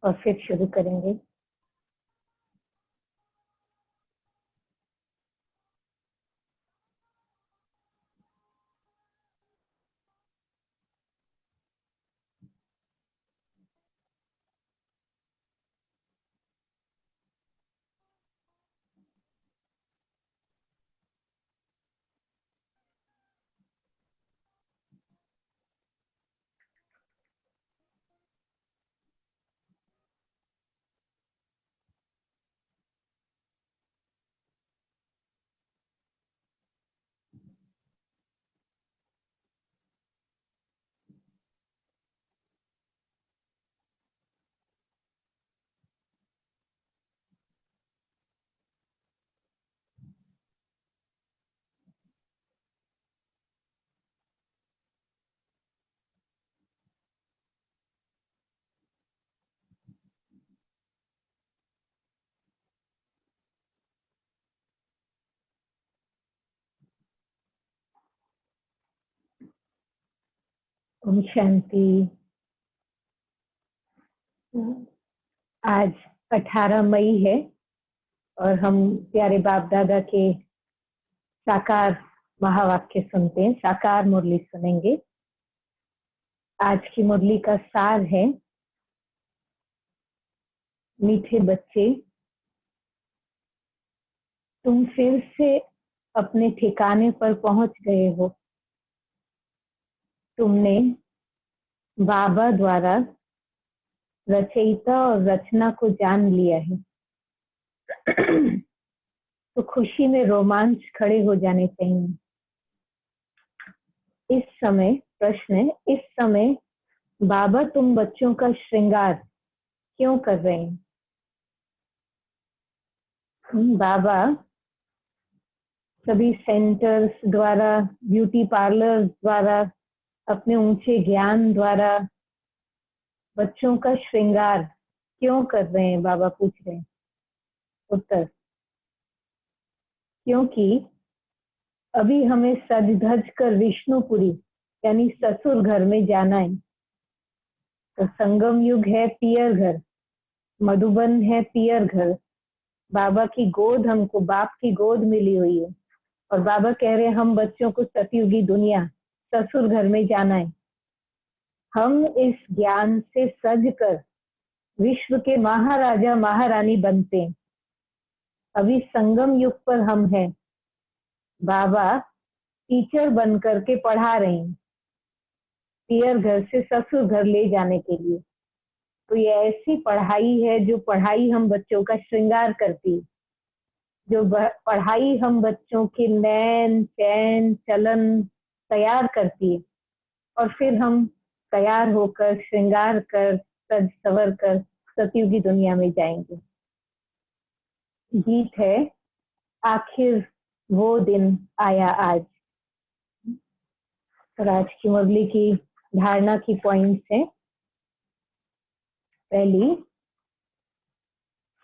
और फिर शुरू करेंगे। ओम शांति। आज 18 मई है और हम प्यारे बाप दादा के साकार महावाक्य सुनते हैं, साकार मुरली सुनेंगे। आज की मुरली का सार है, मीठे बच्चे, तुम फिर से अपने ठिकाने पर पहुंच गए हो। तुमने बाबा द्वारा रचयिता और रचना को जान लिया है। तो खुशी में रोमांच खड़े हो जाने चाहिए। इस समय प्रश्न है, इस समय बाबा तुम बच्चों का श्रृंगार क्यों कर रहे हैं? बाबा सभी सेंटर्स द्वारा, ब्यूटी पार्लर द्वारा, अपने ऊंचे ज्ञान द्वारा बच्चों का श्रृंगार क्यों कर रहे हैं? बाबा पूछ रहे हैं। उत्तर, क्योंकि अभी हमें सज धज कर विष्णुपुरी यानी ससुर घर में जाना है। तो संगम युग है पियर घर, मधुबन है पियर घर। बाबा की गोद, हमको बाप की गोद मिली हुई है और बाबा कह रहे हैं हम बच्चों को सतयुगी दुनिया, ससुर घर में जाना है। हम इस ज्ञान से सज कर विश्व के महाराजा महारानी बनते हैं। अभी संगम युग पर हम हैं। बाबा टीचर बन करके पढ़ा रहे हैं, पियर घर से ससुर घर ले जाने के लिए। तो ये ऐसी पढ़ाई है जो पढ़ाई हम बच्चों का श्रृंगार करती है, जो पढ़ाई हम बच्चों के नैन चैन चलन तैयार करती है और फिर हम तैयार होकर श्रृंगार कर सज सवर कर सतयुगी दुनिया में जाएंगे। गीत है, आखिर वो दिन आया आज। और आज की मुरली की धारणा की पॉइंट्स है। पहली,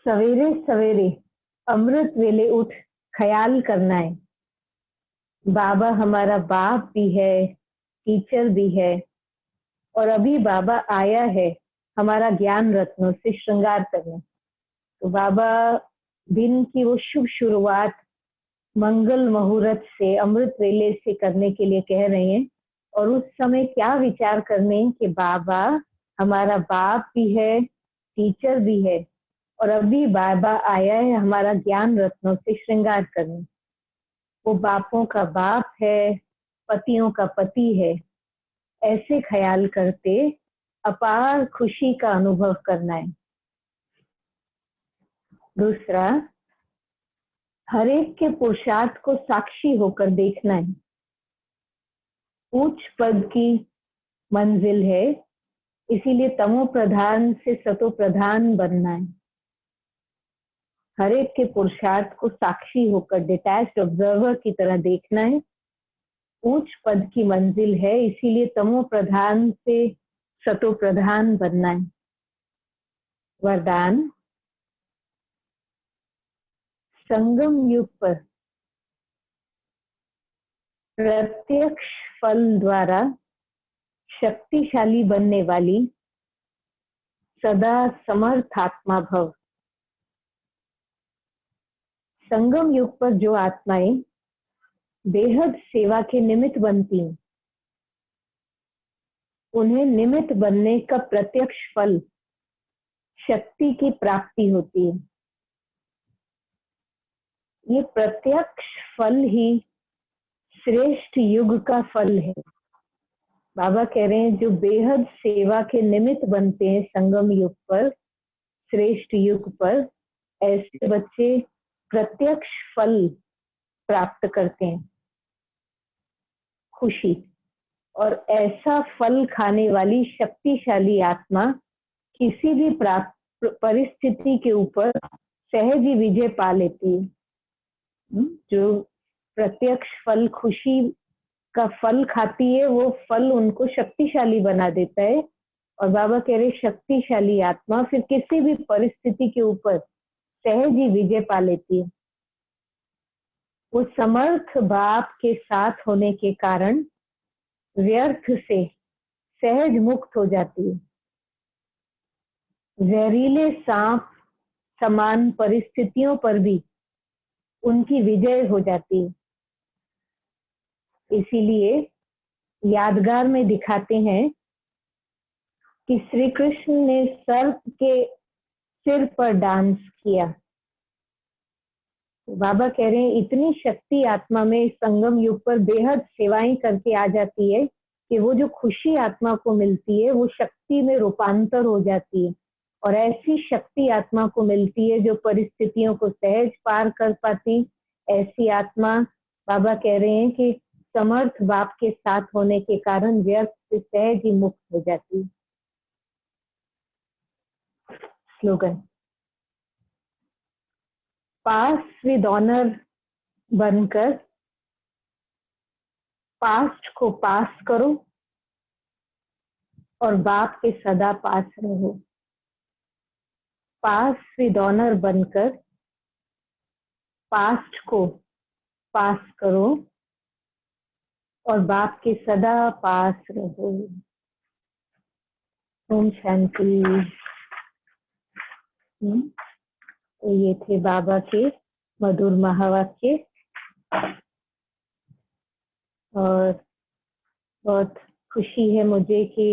सवेरे सवेरे अमृत वेले उठ ख्याल करना है। बाबा हमारा बाप भी है, टीचर भी है और अभी बाबा आया है हमारा ज्ञान रत्नों से श्रृंगार करने। तो बाबा दिन की वो शुभ शुरुआत मंगल मुहूर्त से, अमृत वेले से करने के लिए कह रहे हैं। और उस समय क्या विचार करने कि बाबा हमारा बाप भी है, टीचर भी है और अभी बाबा आया है हमारा ज्ञान रत्नों से श्रृंगार करने। वो बापों का बाप है, पतियों का पति है। ऐसे ख्याल करते अपार खुशी का अनुभव करना है। दूसरा, हर एक के पुरुषार्थ को साक्षी होकर देखना है। उच्च पद की मंजिल है, इसीलिए तमो प्रधान से सतो प्रधान बनना है। हर एक के पुरुषार्थ को साक्षी होकर डिटैच्ड ऑब्जर्वर की तरह देखना है। उच्च पद की मंजिल है, इसीलिए तमो प्रधान से सतो प्रधान बनना है। वरदान, संगम युग पर प्रत्यक्ष फल द्वारा शक्तिशाली बनने वाली सदा समर्थात्मा भव। संगम युग पर जो आत्माएं बेहद सेवा के निमित्त बनती हैं, उन्हें निमित्त बनने का प्रत्यक्ष फल शक्ति की प्राप्ति होती है। ये प्रत्यक्ष फल ही श्रेष्ठ युग का फल है। बाबा कह रहे हैं जो बेहद सेवा के निमित्त बनते हैं संगम युग पर, श्रेष्ठ युग पर, ऐसे बच्चे प्रत्यक्ष फल प्राप्त करते हैं, खुशी। और ऐसा फल खाने वाली शक्तिशाली आत्मा किसी भी परिस्थिति के ऊपर सहज ही विजय पा लेती है। जो प्रत्यक्ष फल, खुशी का फल खाती है, वो फल उनको शक्तिशाली बना देता है। और बाबा कह रहे शक्तिशाली आत्मा फिर किसी भी परिस्थिति के ऊपर सहज ही विजय पा लेती है। वो समर्थ बाप के साथ होने के कारण व्यर्थ से सहज मुक्त हो जाती है। जहरीले सांप समान परिस्थितियों पर भी उनकी विजय हो जाती है। इसीलिए यादगार में दिखाते हैं कि श्री कृष्ण ने सर्प के सिर पर डांस किया। बाबा कह रहे हैं इतनी शक्ति आत्मा में संगम युग पर बेहद सेवाएं करके आ जाती है कि वो जो खुशी आत्मा को मिलती है वो शक्ति में रूपांतर हो जाती है। और ऐसी शक्ति आत्मा को मिलती है जो परिस्थितियों को सहज पार कर पाती। ऐसी आत्मा बाबा कह रहे हैं कि समर्थ बाप के साथ होने के कारण व्यर्थ से सहज ही मुक्त हो जाती है। स्लोगन, पास विद ऑनर बनकर पास्ट को पास करो और बाप के सदा पास रहो। पास विद ऑनर बनकर पास्ट को पास करो और बाप के सदा पास रहो। ओम शांति। ये थे बाबा के मधुर महावाक्य। और बहुत खुशी है मुझे कि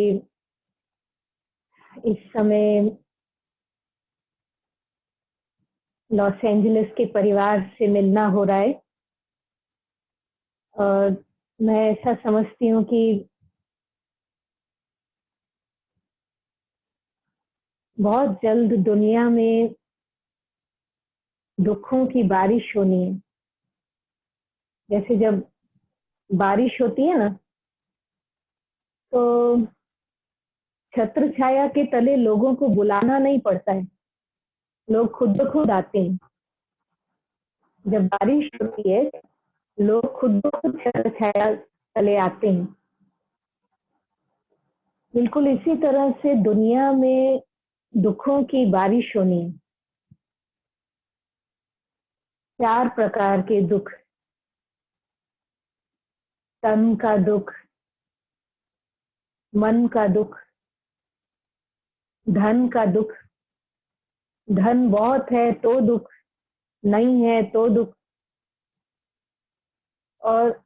इस समय लॉस एंजलिस के परिवार से मिलना हो रहा है। और मैं ऐसा समझती हूँ कि बहुत जल्द दुनिया में दुखों की बारिश होनी है। जैसे जब बारिश होती है ना, तो छत्र छाया के तले लोगों को बुलाना नहीं पड़ता है, लोग खुद ब खुद आते हैं। जब बारिश होती है लोग खुद ब खुद छत्र छाया तले आते हैं। बिल्कुल इसी तरह से दुनिया में दुखों की बारिश होनी है। 4 प्रकार के दुख, तन का दुख, मन का दुख, धन का दुख, धन बहुत है तो दुख, नहीं है तो दुख, और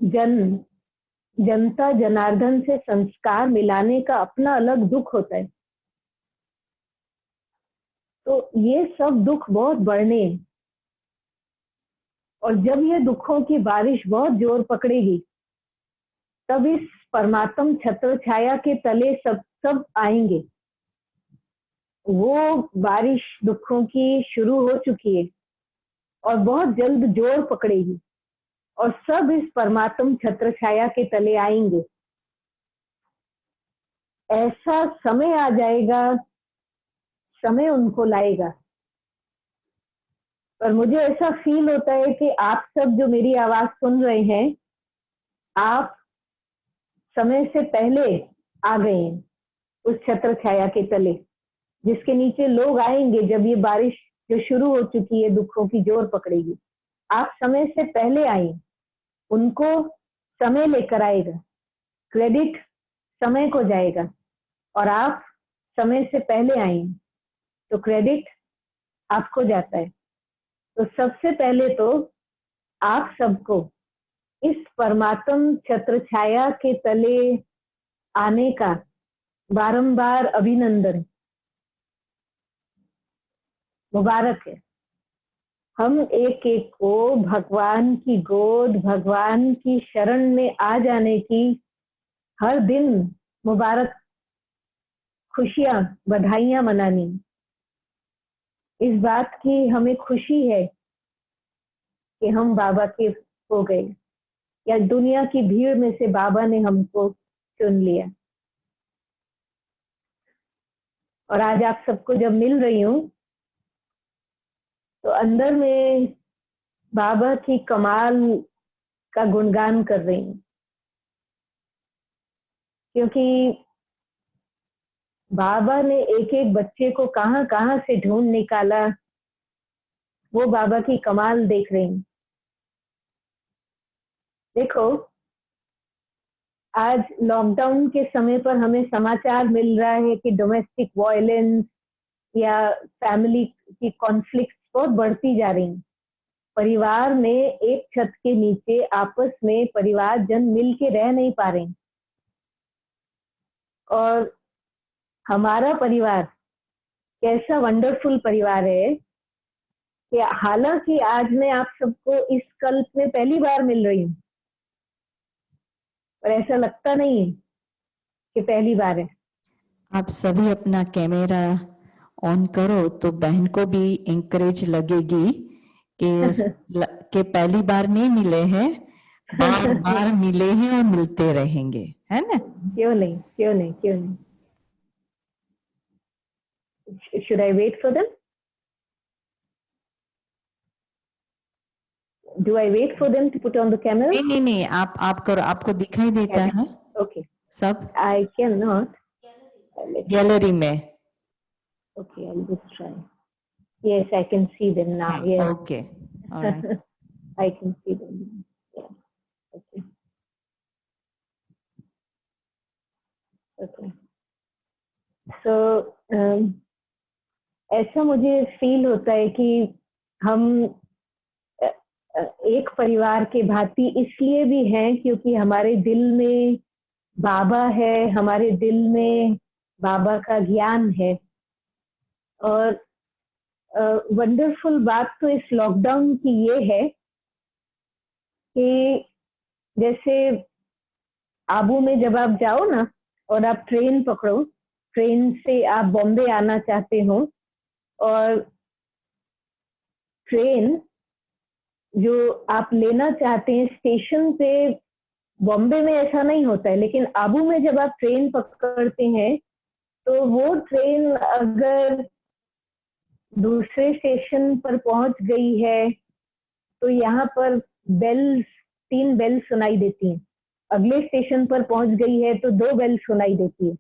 जनता जनार्दन से संस्कार मिलाने का अपना अलग दुख होता है। तो ये सब दुख बहुत बढ़ने हैं। और जब ये दुखों की बारिश बहुत जोर पकड़ेगी तब इस परमात्म छत्र छाया के तले सब आएंगे। वो बारिश दुखों की शुरू हो चुकी है और बहुत जल्द जोर पकड़ेगी और सब इस परमात्म छत्र छाया के तले आएंगे। ऐसा समय आ जाएगा, समय उनको लाएगा। और मुझे ऐसा फील होता है कि आप सब जो मेरी आवाज सुन रहे हैं, आप समय से पहले आ गए हैं उस छत्र छाया के तले, जिसके नीचे लोग आएंगे जब ये बारिश जो शुरू हो चुकी है दुखों की जोर पकड़ेगी। आप समय से पहले आए, उनको समय लेकर आएगा, क्रेडिट समय को जाएगा और आप समय से पहले आई हैं, तो क्रेडिट आपको जाता है। तो सबसे पहले तो आप सबको इस परमात्म छत्र छाया के तले आने का बारंबार अभिनंदन, मुबारक है। हम एक एक को भगवान की गोद, भगवान की शरण में आ जाने की हर दिन मुबारक खुशियां, बधाइयां मनानी। इस बात की हमें खुशी है कि हम बाबा के हो गए, या दुनिया की भीड़ में से बाबा ने हमको चुन लिया। और आज आप सबको जब मिल रही हूं तो अंदर में बाबा की कमाल का गुणगान कर रही हूं, क्योंकि बाबा ने एक एक बच्चे को कहां कहां से ढूंढ निकाला, वो बाबा की कमाल देख रही हूं। देखो, आज लॉकडाउन के समय पर हमें समाचार मिल रहा है कि डोमेस्टिक वायलेंस या फैमिली की कॉन्फ्लिक्ट बहुत बढ़ती जा रही हैं। परिवार में एक छत के नीचे आपस में परिवारजन मिल के रह नहीं पा रहे हैं। और हमारा परिवार कैसा वंडरफुल परिवार है कि हालांकि आज मैं आप सबको इस कल्प में पहली बार मिल रही हूँ, पर ऐसा लगता नहीं है कि पहली बार है। आप सभी अपना कैमरा ऑन करो तो बहन को भी इंकरेज लगेगी कि पहली बार नहीं मिले हैं, बार बार मिले हैं और मिलते रहेंगे, है ना? क्यों नहीं, क्यों नहीं, क्यों नहीं। Should I wait for them? Do I wait for them to put on the camera? नहीं नहीं, आप करो, आपको दिखाई देता है Okay. सब? I cannot. गैलरी में। Okay, I'll just try. Yes, I can see them now. Yes. Okay. All right. I can see them. Yeah. Okay. Okay. So, ऐसा मुझे फील होता है कि हम एक परिवार के भांति इसलिए भी हैं क्योंकि हमारे दिल में बाबा है, हमारे दिल में बाबा का ज्ञान है। और वंडरफुल बात तो इस लॉकडाउन की ये है कि जैसे आबू में जब आप जाओ ना और आप ट्रेन पकड़ो, ट्रेन से आप बॉम्बे आना चाहते हो, और ट्रेन जो आप लेना चाहते हैं स्टेशन पे, बॉम्बे में ऐसा नहीं होता है, लेकिन आबू में जब आप ट्रेन पकड़ते हैं तो वो ट्रेन अगर दूसरे स्टेशन पर पहुंच गई है तो यहाँ पर बेल्स, 3 बेल सुनाई देती हैं। अगले स्टेशन पर पहुंच गई है तो 2 बेल सुनाई देती है,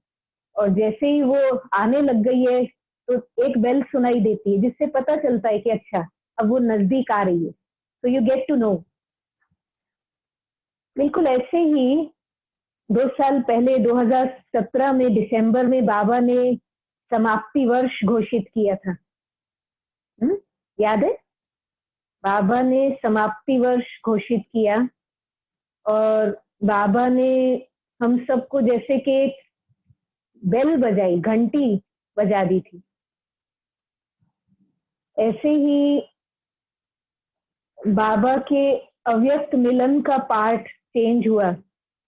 और जैसे ही वो आने लग गई है तो 1 बेल सुनाई देती है, जिससे पता चलता है कि अच्छा अब वो नजदीक आ रही है। तो यू गेट टू नो। बिल्कुल ऐसे ही 2 साल पहले 2017 में दिसंबर में बाबा ने समाप्ति वर्ष घोषित किया था। याद है? बाबा ने समाप्ति वर्ष घोषित किया और बाबा ने हम सबको जैसे कि बेल बजाई, घंटी बजा दी थी। ऐसे ही बाबा के अव्यक्त मिलन का पार्ट चेंज हुआ।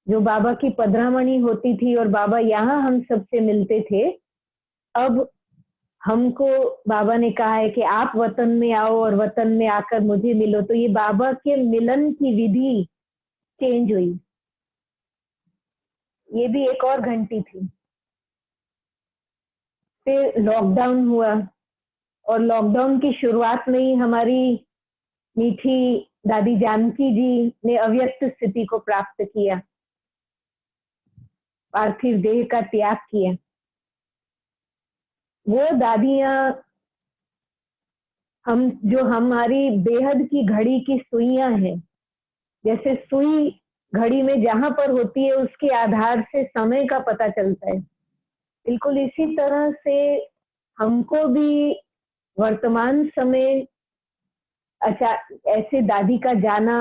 जो बाबा की पधरामणि होती थी और बाबा यहाँ हम सबसे मिलते थे, अब हमको बाबा ने कहा है कि आप वतन में आओ और वतन में आकर मुझे मिलो। तो ये बाबा के मिलन की विधि चेंज हुई। ये भी एक और घंटी थी। फिर लॉकडाउन हुआ और लॉकडाउन की शुरुआत में ही हमारी मीठी दादी जानकी जी ने अव्यक्त स्थिति को प्राप्त किया, पार्थिव देह का त्याग किया। वो दादियां हम जो हमारी बेहद की घड़ी की सुइयां हैं, जैसे सुई घड़ी में जहां पर होती है उसके आधार से समय का पता चलता है, बिल्कुल इसी तरह से हमको भी वर्तमान समय, अच्छा, ऐसे दादी का जाना,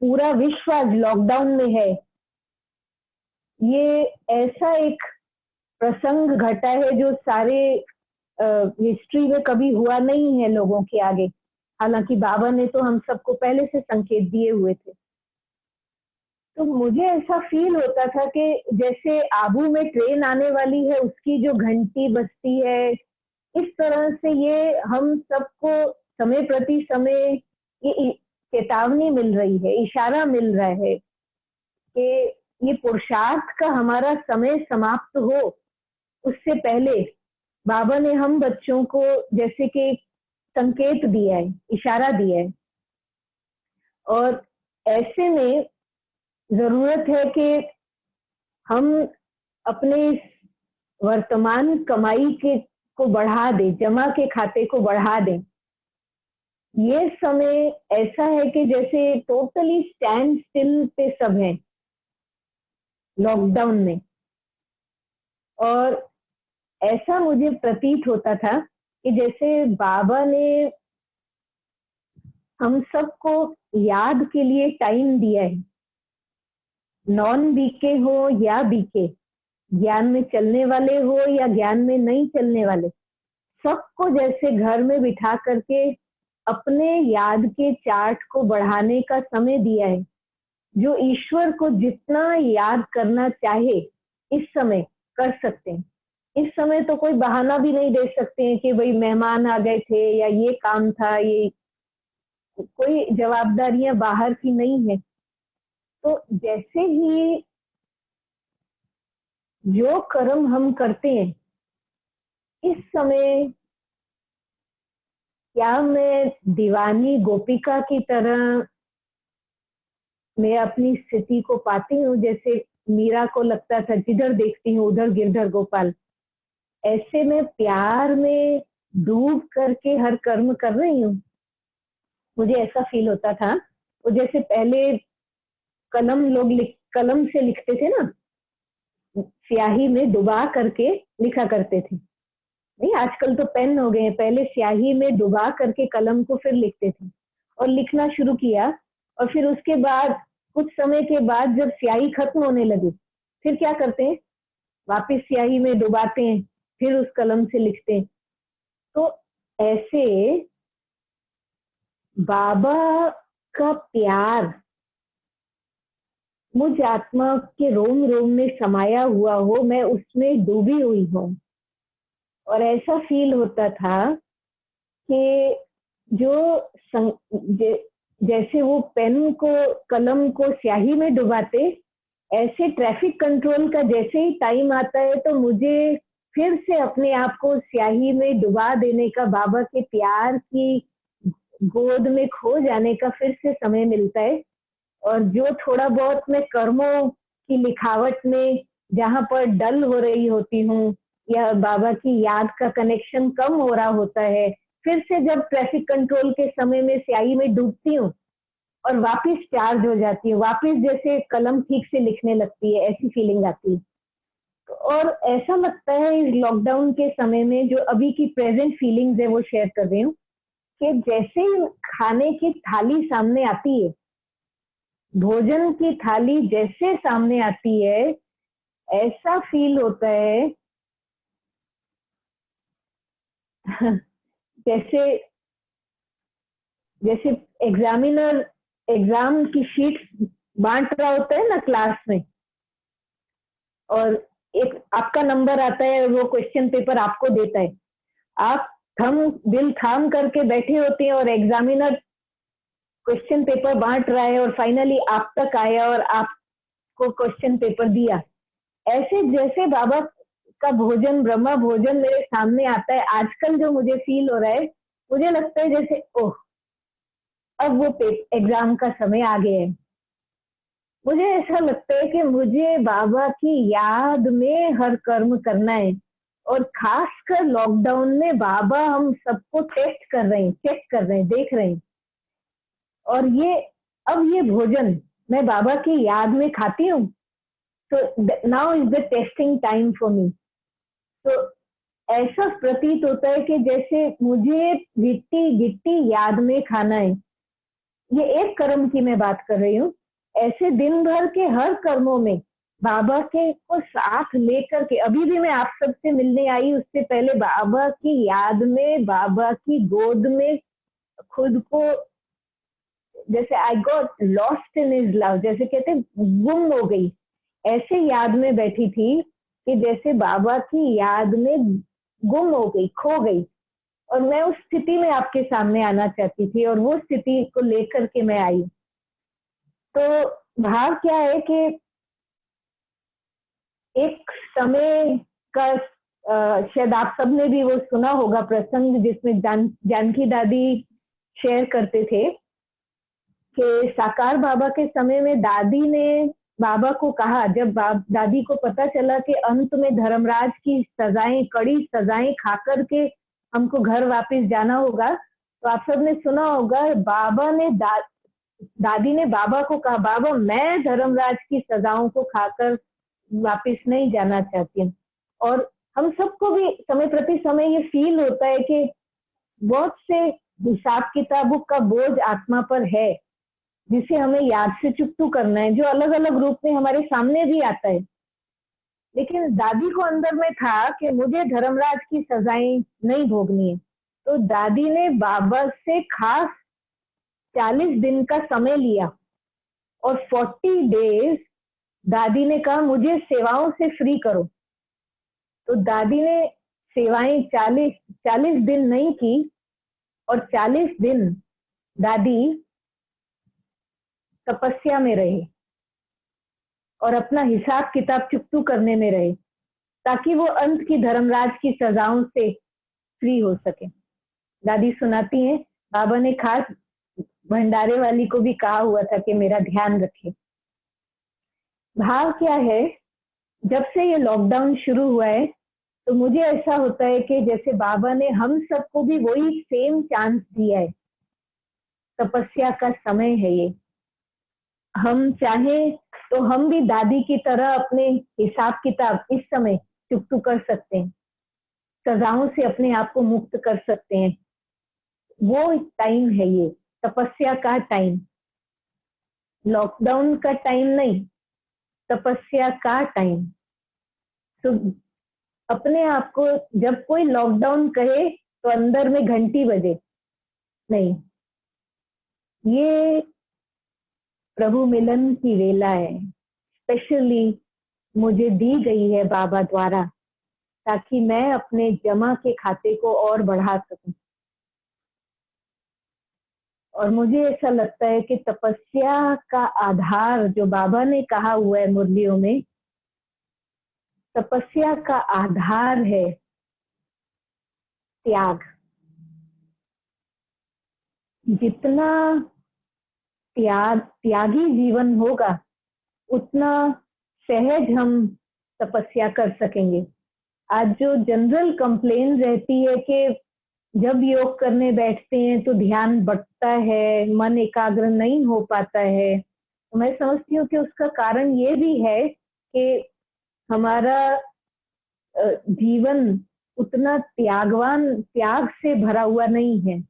पूरा विश्व आज लॉकडाउन में है, ये ऐसा एक प्रसंग घटा है जो सारे हिस्ट्री में कभी हुआ नहीं है लोगों के आगे। हालांकि बाबा ने तो हम सबको पहले से संकेत दिए हुए थे। तो मुझे ऐसा फील होता था कि जैसे आबू में ट्रेन आने वाली है, उसकी जो घंटी बजती है, इस तरह से ये हम सबको समय प्रति समय ये चेतावनी मिल रही है, इशारा मिल रहा है कि ये पुरुषार्थ का हमारा समय समाप्त हो, उससे पहले बाबा ने हम बच्चों को जैसे कि संकेत दिया है, इशारा दिया है। और ऐसे में जरूरत है कि हम अपने इस वर्तमान कमाई के को बढ़ा दें, जमा के खाते को बढ़ा दें। ये समय ऐसा है कि जैसे टोटली स्टैंड स्टिल पे सब है लॉकडाउन में, और ऐसा मुझे प्रतीत होता था कि जैसे बाबा ने हम सबको याद के लिए टाइम दिया है, नॉन बीके हो या बीके, ज्ञान में चलने वाले हो या ज्ञान में नहीं चलने वाले, सबको जैसे घर में बिठा करके अपने याद के चार्ट को बढ़ाने का समय दिया है। जो ईश्वर को जितना याद करना चाहे इस समय कर सकते हैं। इस समय तो कोई बहाना भी नहीं दे सकते हैं कि भाई मेहमान आ गए थे या ये काम था, ये कोई जवाबदारियां बाहर की नहीं है। तो जैसे ही जो कर्म हम करते हैं इस समय, क्या मैं दीवानी गोपिका की तरह मैं अपनी स्थिति को पाती हूँ, जैसे मीरा को लगता था जिधर देखती हूँ उधर गिरधर गोपाल, ऐसे में प्यार में डूब करके हर कर्म कर रही हूँ। मुझे ऐसा फील होता था। वो जैसे पहले कलम से लिखते थे ना, स्याही में डुबा करके लिखा करते थे। नहीं, आजकल तो पेन हो गए हैं, पहले स्याही में डुबा करके कलम को फिर लिखते थे और लिखना शुरू किया। और फिर उसके बाद कुछ समय के बाद जब स्याही खत्म होने लगी, फिर क्या करते हैं, वापिस स्याही में डुबाते हैं, फिर उस कलम से लिखते हैं। तो ऐसे बाबा का प्यार मुझ आत्मा के रोम रोम में समाया हुआ हो, मैं उसमें डूबी हुई हूँ। और ऐसा फील होता था कि जैसे वो पेन को, कलम को स्याही में डुबाते, ऐसे ट्रैफिक कंट्रोल का जैसे ही टाइम आता है तो मुझे फिर से अपने आप को स्याही में डुबा देने का, बाबा के प्यार की गोद में खो जाने का फिर से समय मिलता है। और जो थोड़ा बहुत मैं कर्मों की लिखावट में जहां पर डल हो रही होती हूँ या बाबा की याद का कनेक्शन कम हो रहा होता है, फिर से जब ट्रैफिक कंट्रोल के समय में स्याही में डूबती हूँ और वापस चार्ज हो जाती है, वापस जैसे कलम ठीक से लिखने लगती है, ऐसी फीलिंग आती है। और ऐसा लगता है इस लॉकडाउन के समय में जो अभी की प्रेजेंट फीलिंग्स है वो शेयर कर रही हूँ, कि जैसे खाने की थाली सामने आती है, भोजन की थाली जैसे सामने आती है, ऐसा फील होता है जैसे जैसे एग्जामिनर एग्जाम की शीट बांट रहा होता है ना क्लास में, और एक आपका नंबर आता है, वो क्वेश्चन पेपर आपको देता है, आप दिल थाम करके बैठे होते हैं और एग्जामिनर क्वेश्चन पेपर बांट रहा है और फाइनली आप तक आया और आपको क्वेश्चन पेपर दिया। ऐसे जैसे बाबा का भोजन, ब्रह्मा भोजन मेरे सामने आता है, आजकल जो मुझे फील हो रहा है, मुझे लगता है जैसे ओह, अब वो एग्जाम का समय आ गया है। मुझे ऐसा लगता है कि मुझे बाबा की याद में हर कर्म करना है। और खासकर लॉकडाउन में बाबा हम सबको टेस्ट कर रहे हैं, चेक कर रहे हैं, देख रहे हैं। और अब ये भोजन मैं बाबा की याद में खाती हूँ, तो now is the testing time for me. तो ऐसा प्रतीत होता है कि जैसे मुझे गिट्टी गिट्टी याद में खाना है। ये एक कर्म की मैं बात कर रही हूँ। ऐसे दिन भर के हर कर्मों में बाबा के को साथ लेकर के, अभी भी मैं आप सबसे मिलने आई, उससे पहले बाबा की याद में, बाबा की गोद में खुद को, जैसे I got lost in his love, जैसे कहते हैं गुम हो गई, ऐसे याद में बैठी थी कि जैसे बाबा की याद में गुम हो गई, खो गई। और मैं उस स्थिति में आपके सामने आना चाहती थी और वो स्थिति को लेकर के मैं आई। तो भाव क्या है कि एक समय का, शायद आप सबने भी वो सुना होगा प्रसंग, जिसमें जानकी दादी शेयर करते थे कि साकार बाबा के समय में दादी ने बाबा को कहा, जब दादी को पता चला कि अंत में धर्मराज की सजाएं, कड़ी सजाएं खा करके हमको घर वापस जाना होगा, तो आप सबने सुना होगा बाबा ने दादी ने बाबा को कहा, बाबा मैं धर्मराज की सजाओं को खाकर वापस नहीं जाना चाहती। और हम सबको भी समय प्रति समय ये फील होता है कि बहुत से हिसाब किताबों का बोझ आत्मा पर है, जिसे हमें याद से चुकतू करना है, जो अलग अलग रूप में हमारे सामने भी आता है। लेकिन दादी को अंदर में था कि मुझे धर्मराज की सजाएं नहीं भोगनी है। तो दादी ने बाबा से खास 40 दिन का समय लिया और 40 डेज दादी ने कहा मुझे सेवाओं से फ्री करो। तो दादी ने सेवाएं 40 दिन नहीं की और 40 दिन दादी तपस्या में रहे और अपना हिसाब किताब चुकतू करने में रहे, ताकि वो अंत की धर्मराज की सजाओं से फ्री हो सके। दादी सुनाती हैं, बाबा ने खास भंडारे वाली को भी कहा हुआ था कि मेरा ध्यान रखे। भाव क्या है, जब से ये लॉकडाउन शुरू हुआ है तो मुझे ऐसा होता है कि जैसे बाबा ने हम सबको भी वही सेम चांस दिया है। तपस्या का समय है ये। हम चाहें तो हम भी दादी की तरह अपने हिसाब किताब इस समय चुकतू कर सकते हैं, सजाओं से अपने आप को मुक्त कर सकते हैं। वो टाइम है ये, तपस्या का टाइम, लॉकडाउन का टाइम नहीं, तपस्या का टाइम। तो अपने आप को जब कोई लॉकडाउन कहे तो अंदर में घंटी बजे नहीं, ये प्रभु मिलन की वेला है, स्पेशली मुझे दी गई है बाबा द्वारा, ताकि मैं अपने जमा के खाते को और बढ़ा सकूं। और मुझे ऐसा लगता है कि तपस्या का आधार जो बाबा ने कहा हुआ है मुरलियों में, तपस्या का आधार है त्याग। जितना त्यागी जीवन होगा उतना सहज हम तपस्या कर सकेंगे। आज जो जनरल कंप्लेन रहती है कि जब योग करने बैठते हैं तो ध्यान बढ़ता है, मन एकाग्र नहीं हो पाता है, तो मैं समझती हूँ कि उसका कारण ये भी है कि हमारा जीवन उतना त्याग से भरा हुआ नहीं है।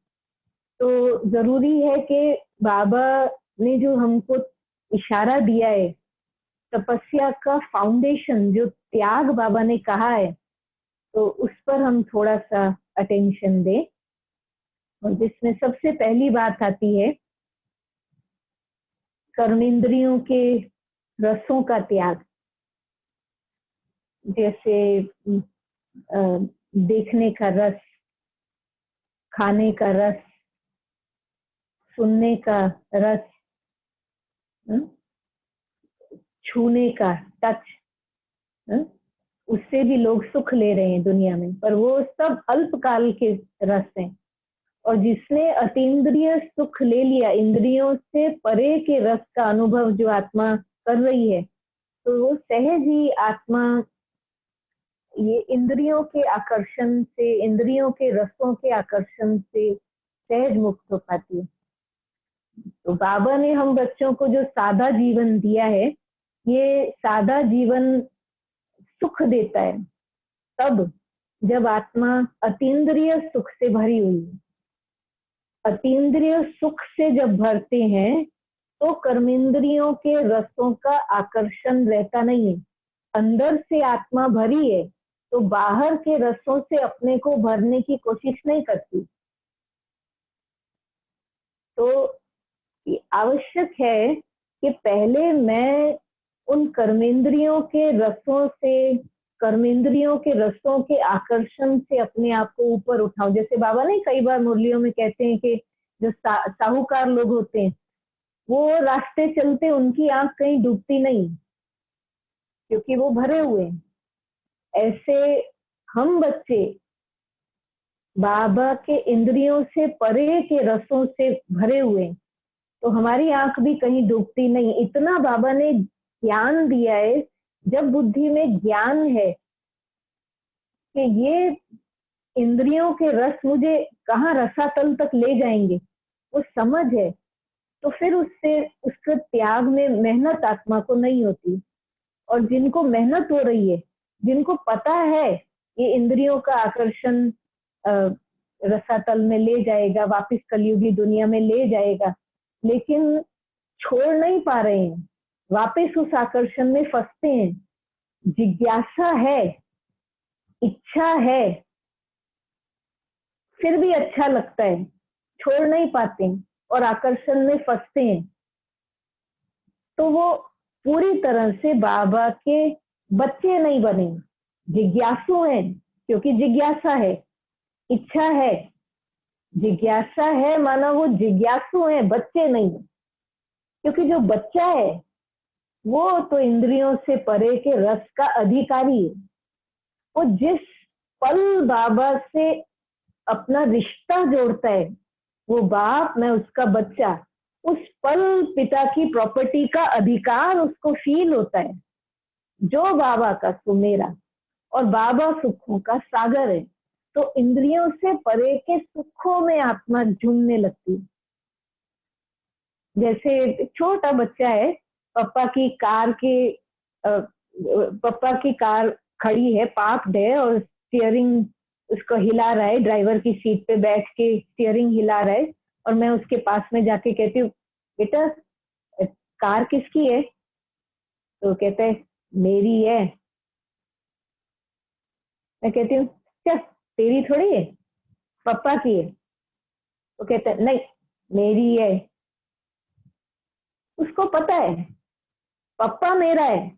तो जरूरी है कि बाबा ने जो हमको इशारा दिया है, तपस्या का फाउंडेशन जो त्याग बाबा ने कहा है, तो उस पर हम थोड़ा सा अटेंशन दें। और जिसमें सबसे पहली बात आती है कर्मेंद्रियों के रसों का त्याग, जैसे देखने का रस, खाने का रस, सुनने का रस, छूने का टच, उससे भी लोग सुख ले रहे हैं दुनिया में, पर वो सब अल्पकाल के रस हैं। और जिसने अतीन्द्रिय सुख ले लिया, इंद्रियों से परे के रस का अनुभव जो आत्मा कर रही है, तो वो सहज ही आत्मा ये इंद्रियों के आकर्षण से, इंद्रियों के रसों के आकर्षण से सहज मुक्त हो पाती है। तो बाबा ने हम बच्चों को जो सादा जीवन दिया है, ये सादा जीवन सुख देता है तब जब आत्मा अतीन्द्रिय सुख से भरी हुई है, अतीन्द्रिय सुख से जब भरते हैं तो कर्मेंद्रियों के रसों का आकर्षण रहता नहीं है। अंदर से आत्मा भरी है तो बाहर के रसों से अपने को भरने की कोशिश नहीं करती। तो आवश्यक है कि पहले मैं उन कर्मेंद्रियों के रसों से, कर्मेंद्रियों के रसों के आकर्षण से अपने आप को ऊपर उठाऊं। जैसे बाबा ने कई बार मुरलियों में कहते हैं कि जो साहूकार लोग होते हैं वो रास्ते चलते उनकी आंख कहीं डूबती नहीं क्योंकि वो भरे हुए हैं। ऐसे हम बच्चे बाबा के इंद्रियों से परे के रसों से भरे हुए हैं तो हमारी आंख भी कहीं डूबती नहीं। इतना बाबा ने ज्ञान दिया है। जब बुद्धि में ज्ञान है कि ये इंद्रियों के रस मुझे कहाँ रसातल तक ले जाएंगे, वो समझ है, तो फिर उससे उसके त्याग में मेहनत आत्मा को नहीं होती। और जिनको मेहनत हो रही है, जिनको पता है ये इंद्रियों का आकर्षण रसातल में ले जाएगा, वापिस कलयुगी दुनिया में ले जाएगा, लेकिन छोड़ नहीं पा रहे हैं, वापिस उस आकर्षण में फंसते हैं। जिज्ञासा है, इच्छा है, फिर भी अच्छा लगता है, छोड़ नहीं पाते हैं और आकर्षण में फंसते हैं। तो वो पूरी तरह से बाबा के बच्चे नहीं बने, जिज्ञासु हैं। क्योंकि जिज्ञासा है, इच्छा है, जिज्ञासा है, माना वो जिज्ञासु है, बच्चे नहीं। क्योंकि जो बच्चा है वो तो इंद्रियों से परे के रस का अधिकारी है। वो जिस पल बाबा से अपना रिश्ता जोड़ता है, वो बाप मैं उसका बच्चा, उस पल पिता की प्रॉपर्टी का अधिकार उसको फील होता है। जो बाबा का सो मेरा, और बाबा सुखों का सागर है। तो इंद्रियों से परे के सुखों में आत्मा झूमने लगती है। जैसे छोटा बच्चा है, पापा की कार खड़ी है, पार्क्ड है, और स्टीयरिंग उसको हिला रहा है, ड्राइवर की सीट पे बैठ के स्टीयरिंग हिला रहा है, और मैं उसके पास में जाके कहती हूँ बेटा कार किसकी है? तो कहता है मेरी है। मैं कहती हूँ क्या तेरी थोड़ी है, पापा की है। तो कहता है नहीं मेरी है। उसको पता है पापा मेरा है,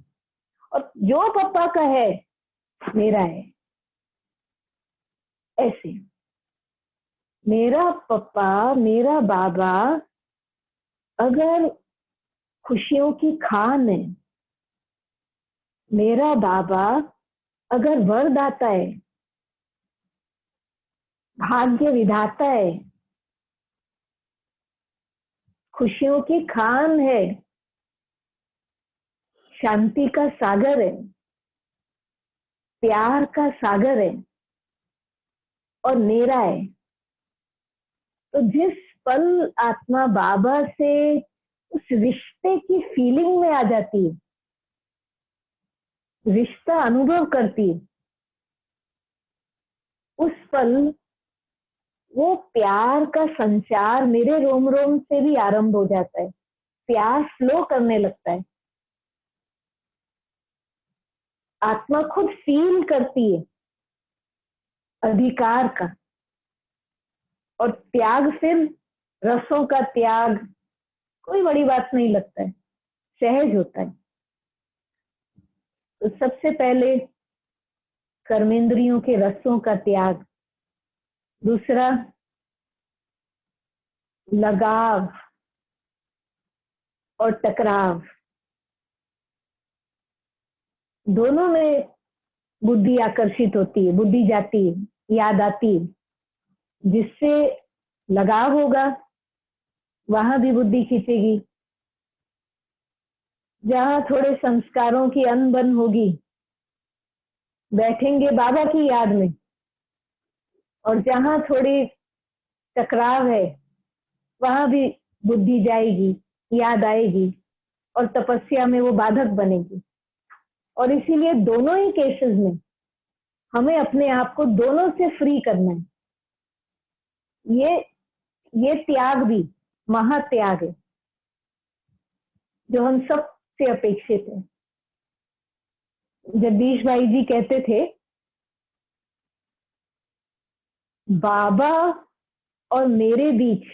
और जो पापा का है मेरा है। ऐसे मेरा पापा, मेरा बाबा अगर खुशियों की खान है, मेरा बाबा अगर वरदाता है, भाग्य विधाता है, खुशियों की खान है, शांति का सागर है, प्यार का सागर है, और मेरा है। तो जिस पल आत्मा बाबा से उस रिश्ते की फीलिंग में आ जाती है, रिश्ता अनुभव करती है, उस पल वो प्यार का संचार मेरे रोम रोम से भी आरंभ हो जाता है। प्यार फ्लो करने लगता है। आत्मा खुद फील करती है अधिकार का, और त्याग फिर रसों का त्याग कोई बड़ी बात नहीं लगता है, सहज होता है। तो सबसे पहले कर्मेंद्रियों के रसों का त्याग, दूसरा लगाव और टकराव, दोनों में बुद्धि आकर्षित होती है, बुद्धि जाती है, याद आती है। जिससे लगाव होगा वहां भी बुद्धि खींचेगी। जहां थोड़े संस्कारों की अनबन होगी, बैठेंगे बाबा की याद में, और जहां थोड़ी टकराव है वहां भी बुद्धि जाएगी, याद आएगी, और तपस्या में वो बाधक बनेगी। और इसीलिए दोनों ही केसेस में हमें अपने आप को दोनों से फ्री करना है। ये त्याग भी महात्याग है जो हम सब से अपेक्षित है। जगदीश भाई जी कहते थे, बाबा और मेरे बीच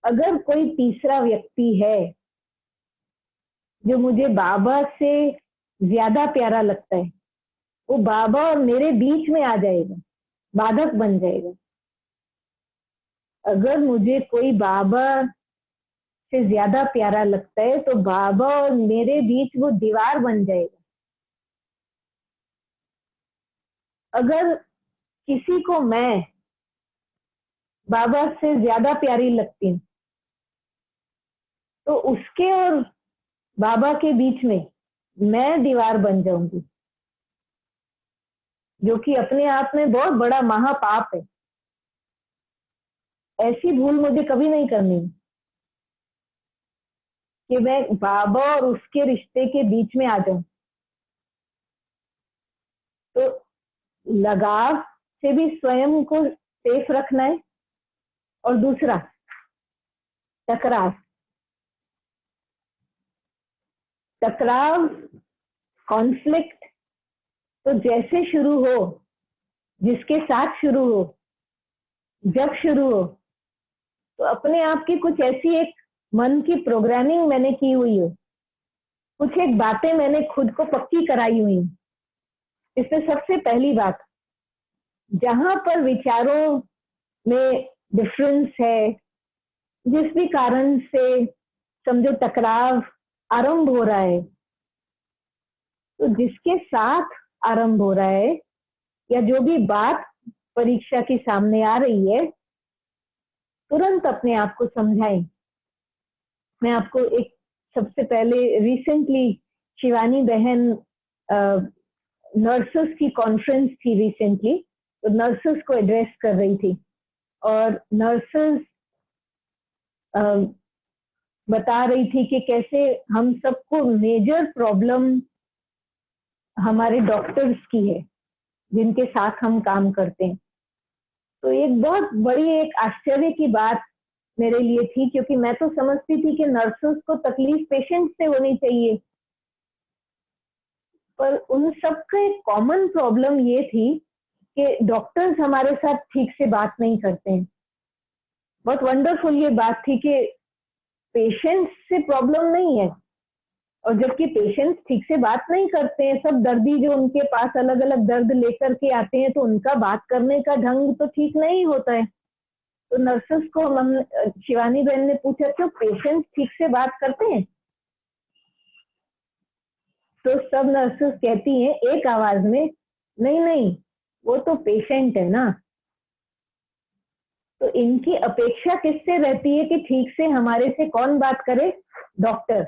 अगर कोई तीसरा व्यक्ति है जो मुझे बाबा से ज्यादा प्यारा लगता है, वो बाबा और मेरे बीच में आ जाएगा, बाधक बन जाएगा। अगर मुझे कोई बाबा से ज्यादा प्यारा लगता है तो बाबा और मेरे बीच वो दीवार बन जाएगा। अगर किसी को मैं बाबा से ज्यादा प्यारी लगती हूँ तो उसके और बाबा के बीच में मैं दीवार बन जाऊंगी, जो कि अपने आप में बहुत बड़ा महापाप है। ऐसी भूल मुझे कभी नहीं करनी कि मैं बाबा और उसके रिश्ते के बीच में आ जाऊं। तो लगाव से भी स्वयं को सेफ रखना है। और दूसरा, टकराव। कॉन्फ्लिक्ट तो जैसे शुरू हो, जिसके साथ शुरू हो, जब शुरू हो, तो अपने आप की कुछ ऐसी एक मन की प्रोग्रामिंग मैंने की हुई हो, कुछ एक बातें मैंने खुद को पक्की कराई हुई। इसमें सबसे पहली बात, जहां पर विचारों में डिफरेंस है, जिस भी कारण से समझो टकराव आरंभ हो रहा है, तो जिसके साथ आरंभ हो रहा है या जो भी बात परीक्षा की सामने आ रही है, तुरंत अपने आप को समझाएं। मैं आपको एक सबसे पहले रिसेंटली शिवानी बहन, नर्सेस की कॉन्फ्रेंस थी रिसेंटली, तो नर्सेस को एड्रेस कर रही थी और नर्सेस बता रही थी कि कैसे हम सबको मेजर प्रॉब्लम हमारे डॉक्टर्स की है जिनके साथ हम काम करते हैं। तो एक बहुत बड़ी एक आश्चर्य की बात मेरे लिए थी, क्योंकि मैं तो समझती थी कि नर्सेस को तकलीफ पेशेंट से होनी चाहिए, पर उन सबका एक कॉमन प्रॉब्लम ये थी कि डॉक्टर्स हमारे साथ ठीक से बात नहीं करते हैं। बहुत वंडरफुल ये बात थी कि पेशेंट्स से प्रॉब्लम नहीं है, और जबकि पेशेंट्स ठीक से बात नहीं करते हैं, सब दर्दी जो उनके पास अलग अलग दर्द लेकर के आते हैं, तो उनका बात करने का ढंग तो ठीक नहीं होता है। तो नर्सेस को शिवानी बहन ने पूछा, क्यों पेशेंट्स ठीक से बात करते हैं? तो सब नर्सेस कहती हैं एक आवाज में, नहीं नहीं, वो तो पेशेंट है ना। तो इनकी अपेक्षा किससे रहती है कि ठीक से हमारे से कौन बात करे? डॉक्टर।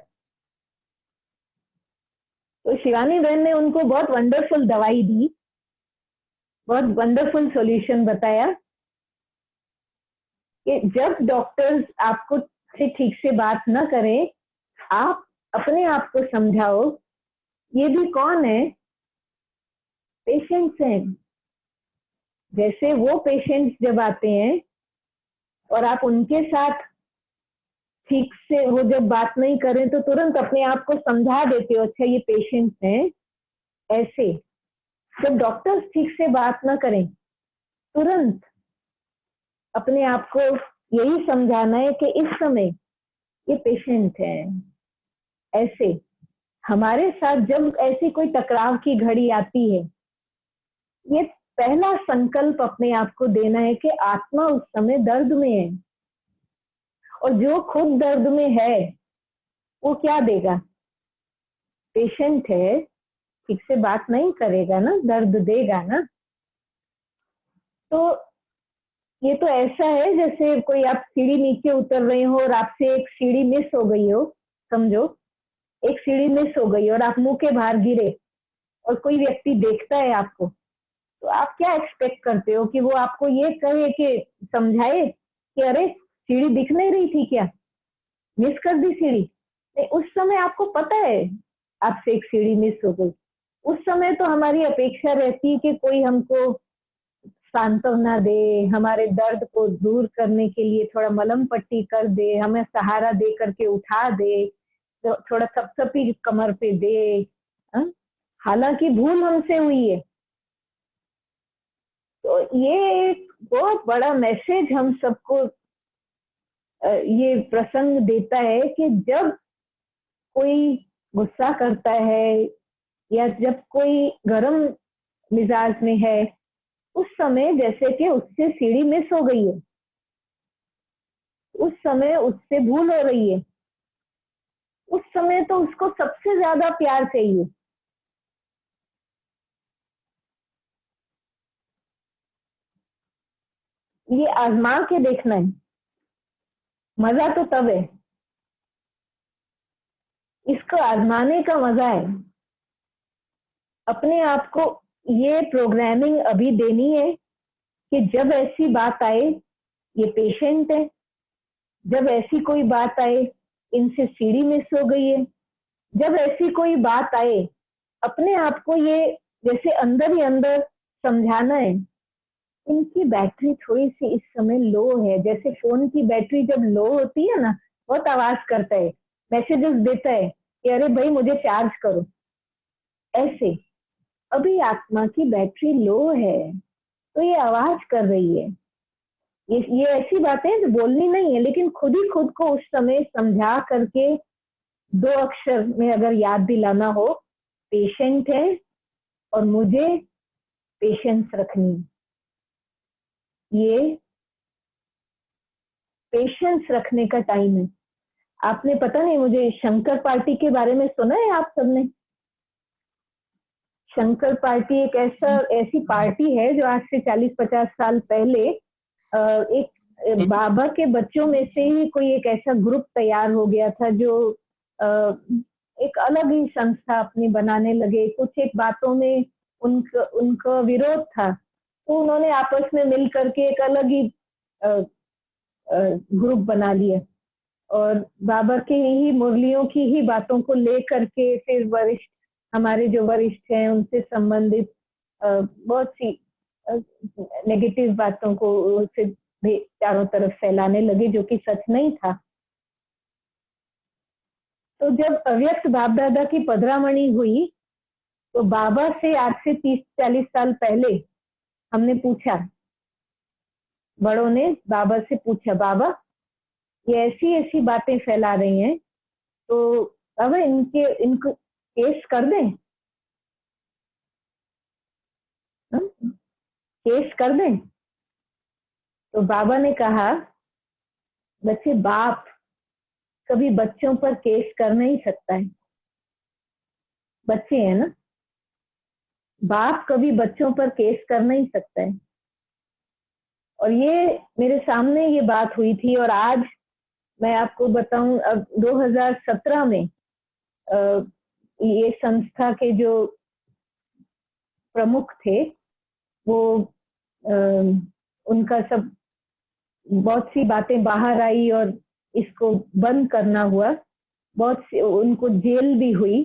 तो शिवानी बहन ने उनको बहुत वंडरफुल दवाई दी, बहुत वंडरफुल सॉल्यूशन बताया कि जब डॉक्टर्स आपको से ठीक से बात ना करें, आप अपने आप को समझाओ, ये भी कौन है? पेशेंट्स हैं। जैसे वो पेशेंट्स जब आते हैं और आप उनके साथ ठीक से वो जब बात नहीं करें, तो तुरंत अपने आप को समझा देते हो, अच्छा ये पेशेंट्स हैं। ऐसे जब डॉक्टर्स ठीक से बात ना करें, तुरंत अपने आप को यही समझाना है कि इस समय ये पेशेंट है। ऐसे हमारे साथ जब ऐसी कोई टकराव की घड़ी आती है, ये पहला संकल्प अपने आप को देना है कि आत्मा उस समय दर्द में है, और जो खुद दर्द में है वो क्या देगा? पेशेंट है, ठीक से बात नहीं करेगा ना, दर्द देगा ना। तो ये तो ऐसा है जैसे कोई आप सीढ़ी नीचे उतर रहे हो और आपसे एक सीढ़ी मिस हो गई हो, समझो एक सीढ़ी मिस हो गई और आप मुंह के बाहर गिरे और कोई व्यक्ति देखता है आपको, तो आप क्या एक्सपेक्ट करते हो कि वो आपको ये कहे कि समझाए कि अरे सीढ़ी दिख नहीं रही थी क्या, मिस कर दी सीढ़ी? नहीं, उस समय आपको पता है आपसे एक सीढ़ी मिस हो गई, उस समय तो हमारी अपेक्षा रहती है कि कोई हमको सांत्वना दे, हमारे दर्द को दूर करने के लिए थोड़ा मलहम पट्टी कर दे, हमें सहारा दे करके उठा दे, तो थोड़ा थपथपी कमर पे दे। हाँ? हालांकि भूल हमसे हुई है। तो ये एक बहुत बड़ा मैसेज हम सबको ये प्रसंग देता है कि जब कोई गुस्सा करता है या जब कोई गरम मिजाज में है, उस समय जैसे कि उससे सीढ़ी मिस हो गई है, उस समय उससे भूल हो रही है, उस समय तो उसको सबसे ज्यादा प्यार चाहिए। ये आजमा के देखना है, मजा तो तब है, इसको आजमाने का मजा है। अपने आप को ये प्रोग्रामिंग अभी देनी है कि जब ऐसी बात आए, ये पेशेंट है, जब ऐसी कोई बात आए, इनसे सीढ़ी मिस हो गई है, जब ऐसी कोई बात आए, अपने आप को ये जैसे अंदर ही अंदर समझाना है, इनकी बैटरी थोड़ी सी इस समय लो है। जैसे फोन की बैटरी जब लो होती है ना, बहुत आवाज करता है, मैसेजेस देता है कि अरे भाई मुझे चार्ज करो। ऐसे अभी आत्मा की बैटरी लो है, तो ये आवाज कर रही है। ये ऐसी बातें जो बोलनी नहीं है, लेकिन खुद ही खुद को उस समय समझा करके 2 अक्षर में अगर याद दिलाना हो, पेशेंट है और मुझे पेशेंस रखनी। ये पेशेंस रखने का टाइम है। आपने पता नहीं, मुझे शंकर पार्टी के बारे में सुना है आप सबने? शंकर पार्टी एक ऐसी पार्टी है जो आज से 40-50 साल पहले एक बाबा के बच्चों में से ही कोई एक ऐसा ग्रुप तैयार हो गया था जो एक अलग ही संस्था अपनी बनाने लगे। कुछ एक बातों में उनका विरोध था, तो उन्होंने आपस में मिल करके एक अलग ही ग्रुप बना लिया और बाबा के ही मुरलियों की ही बातों को ले करके फिर वरिष्ठ, हमारे जो वरिष्ठ हैं उनसे संबंधित बहुत सी नेगेटिव बातों को उसे चारों तरफ फैलाने लगे, जो कि सच नहीं था। तो जब अव्यक्त बाप दादा की पधरामणि हुई, तो बाबा से आज से 30-40 साल पहले हमने पूछा, बड़ों ने बाबा से पूछा, बाबा ये ऐसी ऐसी बातें फैला रही हैं, तो बाबा इनको केस कर दें, केस कर दें? तो बाबा ने कहा, बच्चे, बाप कभी बच्चों पर केस कर नहीं सकता है। बच्चे हैं ना, बाप कभी बच्चों पर केस कर नहीं सकता है। और ये मेरे सामने ये बात हुई थी। और आज मैं आपको बताऊं, अब 2017 में ये संस्था के जो प्रमुख थे, वो उनका सब बहुत सी बातें बाहर आई और इसको बंद करना हुआ। बहुत सी उनको जेल भी हुई।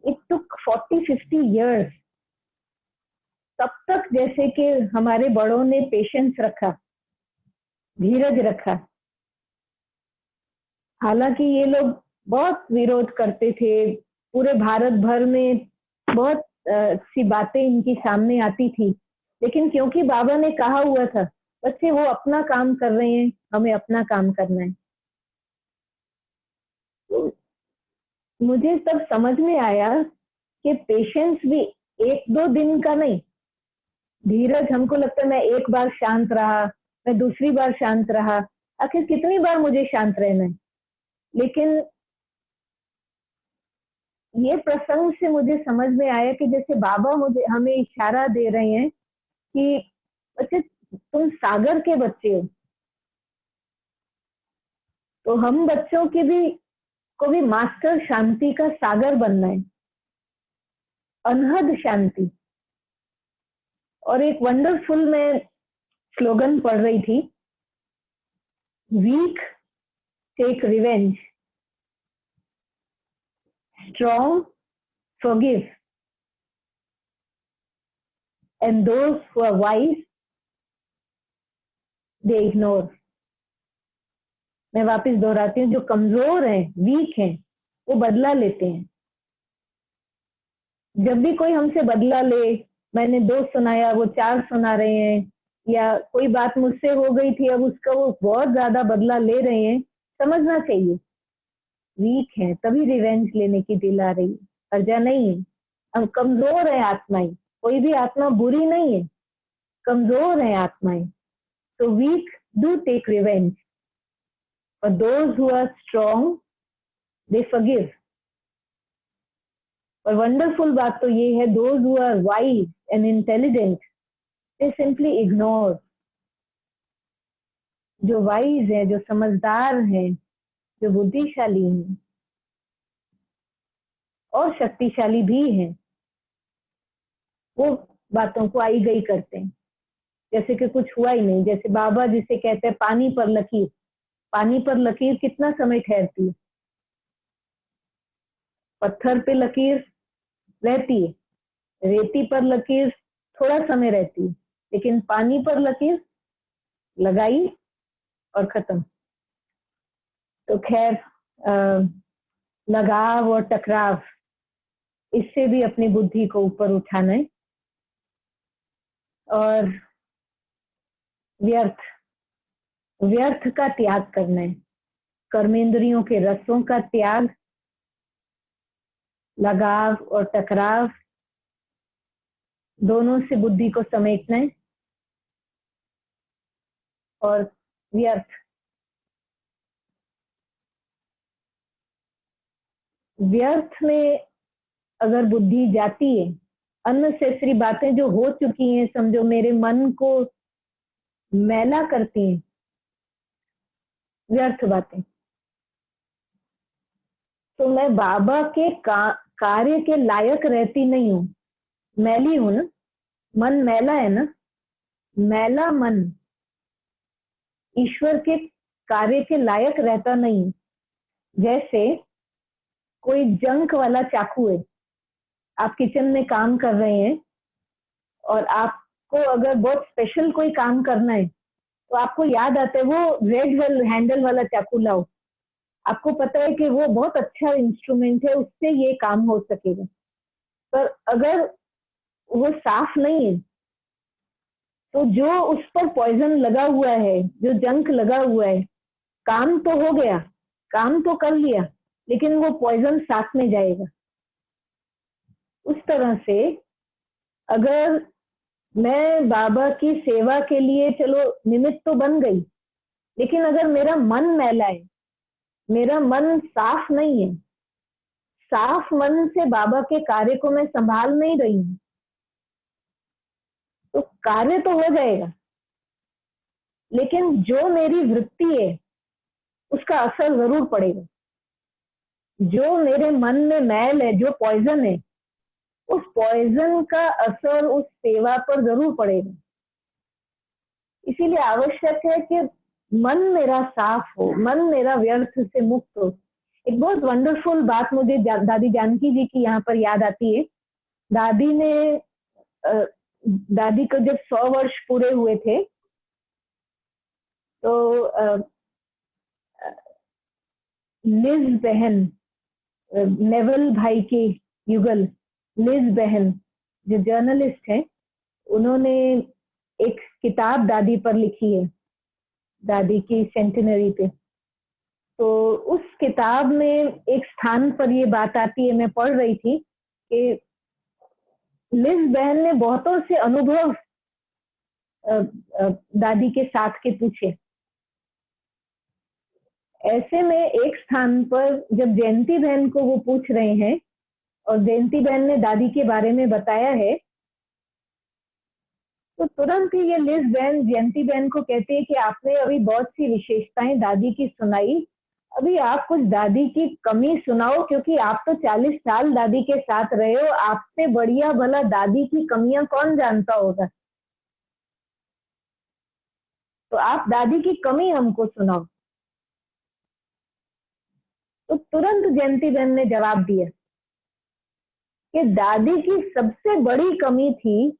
It took 40-50 years। तब तक जैसे कि हमारे बड़ों ने पेशेंस रखा, धीरज रखा। हालांकि ये लोग बहुत विरोध करते थे, पूरे भारत भर में बहुत सी बातें इनकी सामने आती थी, लेकिन क्योंकि बाबा ने कहा हुआ था, बच्चे वो अपना काम कर रहे हैं, हमें अपना काम करना है। तो मुझे तब समझ में आया कि पेशेंस भी 1-2 दिन का नहीं, धीरज। हमको लगता है मैं एक बार शांत रहा, मैं दूसरी बार शांत रहा, आखिर कितनी बार मुझे शांत रहना है? लेकिन ये प्रसंग से मुझे समझ में आया कि जैसे बाबा मुझे हमें इशारा दे रहे हैं कि बच्चे, तुम सागर के बच्चे हो, तो हम बच्चों की भी को भी मास्टर शांति का सागर बनना है, अनहद शांति। और एक वंडरफुल मैं स्लोगन पढ़ रही थी, weak take revenge, strong forgive, and those who are wise, they ignore. मैं वापस दोहराती हूँ, जो कमजोर हैं, वीक हैं, वो बदला लेते हैं। जब भी कोई हमसे बदला ले, मैंने 2 सुनाया, वो 4 सुना रहे हैं, या कोई बात मुझसे हो गई थी, अब उसका वो बहुत ज्यादा बदला ले रहे हैं, समझना चाहिए वीक है, तभी रिवेंज लेने की दिल आ रही है, अर्जा नहीं है। हम कमजोर है आत्माएं, कोई भी आत्मा बुरी नहीं है, कमजोर है आत्माएं। तो weak do take revenge, but those who are strong, they forgive. और वंडरफुल बात तो ये है, those who are wise and intelligent, they simply ignore. जो वाइज है, जो समझदार है, जो बुद्धिशाली है और शक्तिशाली भी है, वो बातों को आई गई करते हैं, जैसे कि कुछ हुआ ही नहीं। जैसे बाबा जिसे कहते हैं पानी पर लकीर, पानी पर लकीर कितना समय ठहरती है? पत्थर पे लकीर रहती है, रेती पर लकीर थोड़ा समय रहती है, लेकिन पानी पर लकीर लगाई और खत्म। तो खैर, लगाव और टकराव, इससे भी अपनी बुद्धि को ऊपर उठाना है और व्यर्थ का त्याग करना है। कर्मेंद्रियों के रसों का त्याग, लगाव और टकराव, दोनों से बुद्धि को समेटना है। और व्यर्थ में अगर बुद्धि जाती है, अननेसेसरी बातें जो हो चुकी हैं, समझो मेरे मन को मैला करती हैं, व्यर्थ बातें, तो मैं बाबा के कार्य के लायक रहती नहीं हूँ, मैली हूं ना, मन मैला है ना, मैला मन ईश्वर के कार्य के लायक रहता नहीं। जैसे कोई जंक वाला चाकू है, आप किचन में काम कर रहे हैं और आपको अगर बहुत स्पेशल कोई काम करना है, तो आपको याद आता है वो रेड हैंडल वाला चाकू लाओ, आपको पता है कि वो बहुत अच्छा इंस्ट्रूमेंट है, उससे ये काम हो सकेगा। पर अगर वो साफ नहीं है, तो जो उस पर पॉइजन लगा हुआ है, जो जंक लगा हुआ है, काम तो हो गया, काम तो कर लिया, लेकिन वो पॉइजन साथ में जाएगा। उस तरह से अगर मैं बाबा की सेवा के लिए चलो निमित्त तो बन गई, लेकिन अगर मेरा मन मैला है, मेरा मन साफ नहीं है, साफ मन से बाबा के कार्य को मैं संभाल नहीं रही हूँ, तो कार्य तो हो जाएगा, लेकिन जो मेरी वृत्ति है उसका असर जरूर पड़ेगा। जो मेरे मन में मैल है, जो पॉइजन है, उस पॉइजन का असर उस सेवा पर जरूर पड़ेगा। इसीलिए आवश्यक है कि मन मेरा साफ हो, मन मेरा व्यर्थ से मुक्त हो। एक बहुत वंडरफुल बात मुझे दादी जानकी जी की यहाँ पर याद आती है। दादी को जब 100 वर्ष पूरे हुए थे, तो लिज बहन, नेवल भाई की युगल लिज बहन जो जर्नलिस्ट है, उन्होंने एक किताब दादी पर लिखी है, दादी की सेंटिनरी पे। तो उस किताब में एक स्थान पर ये बात आती है, मैं पढ़ रही थी कि लिज बहन ने बहुतों से अनुभव दादी के साथ के पूछे। ऐसे में एक स्थान पर जब जयंती बहन को वो पूछ रहे हैं और जयंती बहन ने दादी के बारे में बताया है, तो तुरंत ही ये लिज बहन जयंती बहन को कहती है कि आपने अभी बहुत सी विशेषताएं दादी की सुनाई, अभी आप कुछ दादी की कमी सुनाओ, क्योंकि आप तो 40 साल दादी के साथ रहे हो, आपसे बढ़िया भला दादी की कमियां कौन जानता होगा, तो आप दादी की कमी हमको सुनाओ। तो तुरंत जयंती बहन ने जवाब दिया कि दादी की सबसे बड़ी कमी थी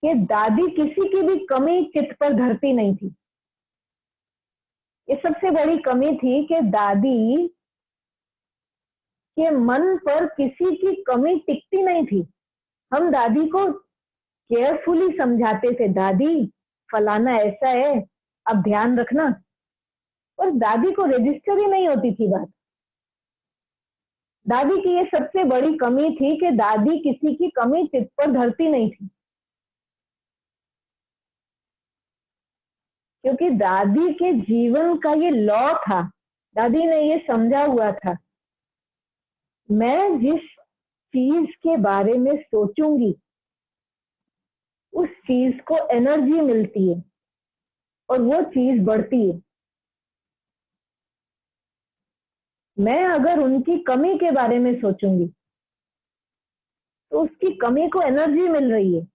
कि दादी किसी की भी कमी चित्त पर धरती नहीं थी। ये सबसे बड़ी कमी थी कि दादी के मन पर किसी की कमी टिकती नहीं थी। हम दादी को केयरफुली समझाते थे, दादी फलाना ऐसा है, अब ध्यान रखना, और दादी को रजिस्टर ही नहीं होती थी बात। दादी की ये सबसे बड़ी कमी थी कि दादी किसी की कमी चित्त पर धरती नहीं थी, क्योंकि दादी के जीवन का ये लॉ था। दादी ने ये समझा हुआ था, मैं जिस चीज के बारे में सोचूंगी उस चीज को एनर्जी मिलती है और वो चीज बढ़ती है। मैं अगर उनकी कमी के बारे में सोचूंगी तो उसकी कमी को एनर्जी मिल रही है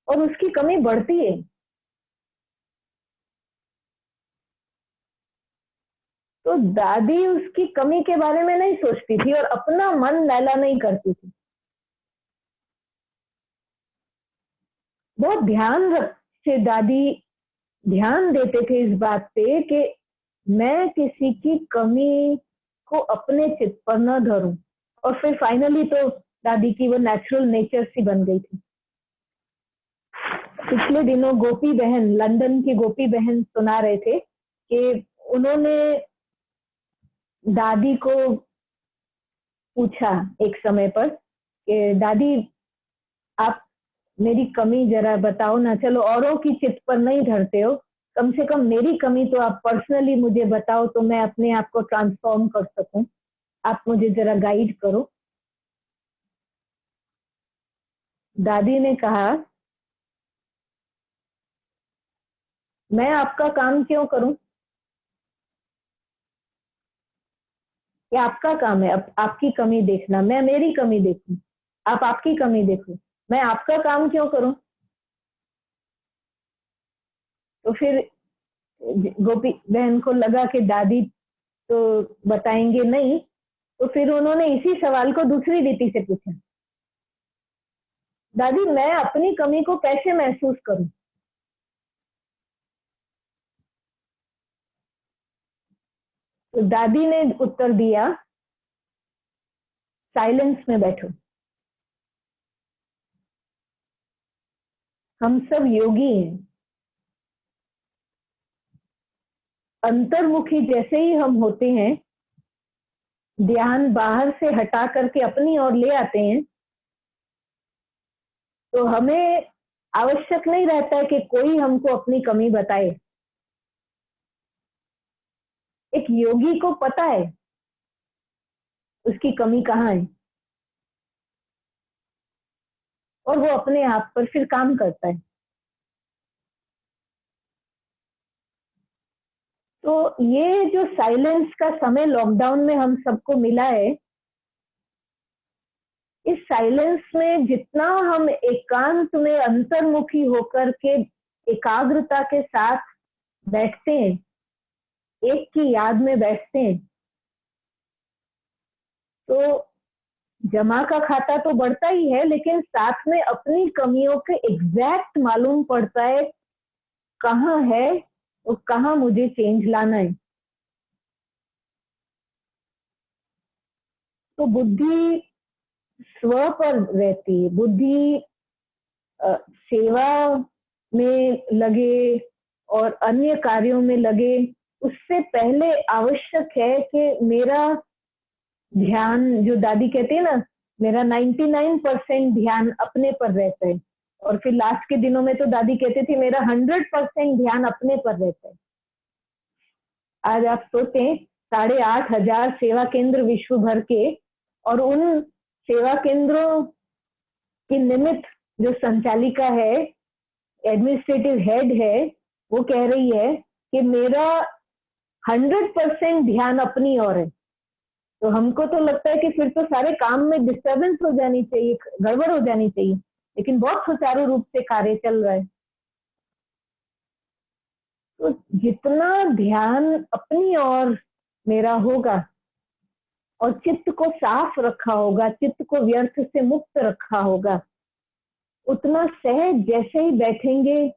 और उसकी कमी बढ़ती है। तो दादी उसकी कमी के बारे में नहीं सोचती थी और अपना मन लैला नहीं करती थी। बहुत ध्यान रख से दादी ध्यान देते थे इस बात पे कि मैं किसी की कमी को अपने चित्त पर न धरूं। और फिर फाइनली तो दादी की वो नेचुरल नेचर सी बन गई थी। पिछले दिनों गोपी बहन, लंदन की गोपी बहन सुना रहे थे कि उन्होंने दादी को पूछा एक समय पर कि दादी आप मेरी कमी जरा बताओ ना, चलो औरों की चित्त पर नहीं धरते हो, कम से कम मेरी कमी तो आप पर्सनली मुझे बताओ तो मैं अपने आप को ट्रांसफॉर्म कर सकूं, आप मुझे जरा गाइड करो। दादी ने कहा, मैं आपका काम क्यों करूं? ये आपका काम है आपकी कमी देखना, मैं मेरी कमी देखूं, आप आपकी कमी देखो, मैं आपका काम क्यों करूं? तो फिर गोपी बहन को लगा कि दादी तो बताएंगे नहीं, तो फिर उन्होंने इसी सवाल को दूसरी रीति से पूछा, दादी मैं अपनी कमी को कैसे महसूस करूं? तो दादी ने उत्तर दिया, साइलेंस में बैठो। हम सब योगी हैं, अंतर्मुखी जैसे ही हम होते हैं, ध्यान बाहर से हटा करके अपनी ओर ले आते हैं, तो हमें आवश्यक नहीं रहता है कि कोई हमको अपनी कमी बताए। एक योगी को पता है उसकी कमी कहाँ है और वो अपने आप पर फिर काम करता है। तो ये जो साइलेंस का समय लॉकडाउन में हम सबको मिला है, इस साइलेंस में जितना हम एकांत में अंतर्मुखी होकर के एकाग्रता के साथ बैठते हैं, एक की याद में बैठते हैं, तो जमा का खाता तो बढ़ता ही है, लेकिन साथ में अपनी कमियों के एग्जैक्ट मालूम पड़ता है कहाँ है और कहाँ मुझे चेंज लाना है। तो बुद्धि स्व पर रहती है, बुद्धि सेवा में लगे और अन्य कार्यों में लगे, उससे पहले आवश्यक है कि मेरा ध्यान, जो दादी कहती है ना, मेरा 99% ध्यान अपने पर रहता है। और फिर लास्ट के दिनों में तो दादी कहती थी मेरा 100% ध्यान अपने पर रहता है। आज आप सोचें, 8,500 सेवा केंद्र विश्व भर के, और उन सेवा केंद्रों के निमित्त जो संचालिका है, एडमिनिस्ट्रेटिव हेड है, वो कह रही है कि मेरा 100% ध्यान अपनी ओर है। तो हमको तो लगता है कि फिर तो सारे काम में डिस्टरबेंस हो जानी चाहिए, गड़बड़ हो जानी चाहिए, लेकिन बहुत सुचारू रूप से कार्य चल रहा है। तो जितना ध्यान अपनी ओर मेरा होगा और चित्त को साफ रखा होगा, चित्त को व्यर्थ से मुक्त रखा होगा, उतना सहज जैसे ही बैठेंगे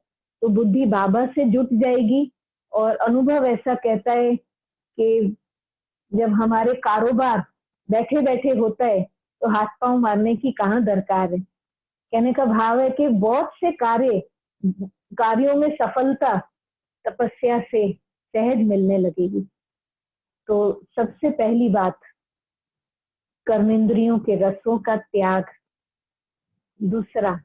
तो बुद्धि बाबा से जुट जाएगी। और अनुभव ऐसा कहता है कि जब हमारे कारोबार बैठे बैठे होता है तो हाथ पांव मारने की कहाँ दरकार है। कहने का भाव है कि बहुत से कार्यों में सफलता तपस्या से सहज मिलने लगेगी। तो सबसे पहली बात कर्मेंद्रियों के रसों का त्याग, दूसरा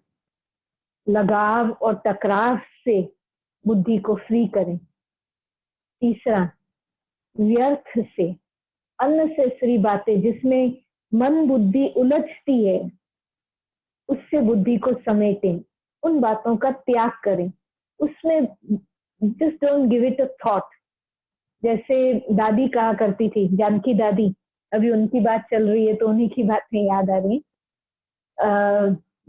लगाव और टकराव से बुद्धि को फ्री करें, तीसरा व्यर्थ से अननेसेसरी बातें जिसमें मन बुद्धि उलझती है उससे बुद्धि को समेटें, उन बातों का त्याग करें, उसमें just don't give it a thought. जैसे दादी कहा करती थी, जानकी दादी, अभी उनकी बात चल रही है तो उन्हीं की बातें याद आ रही।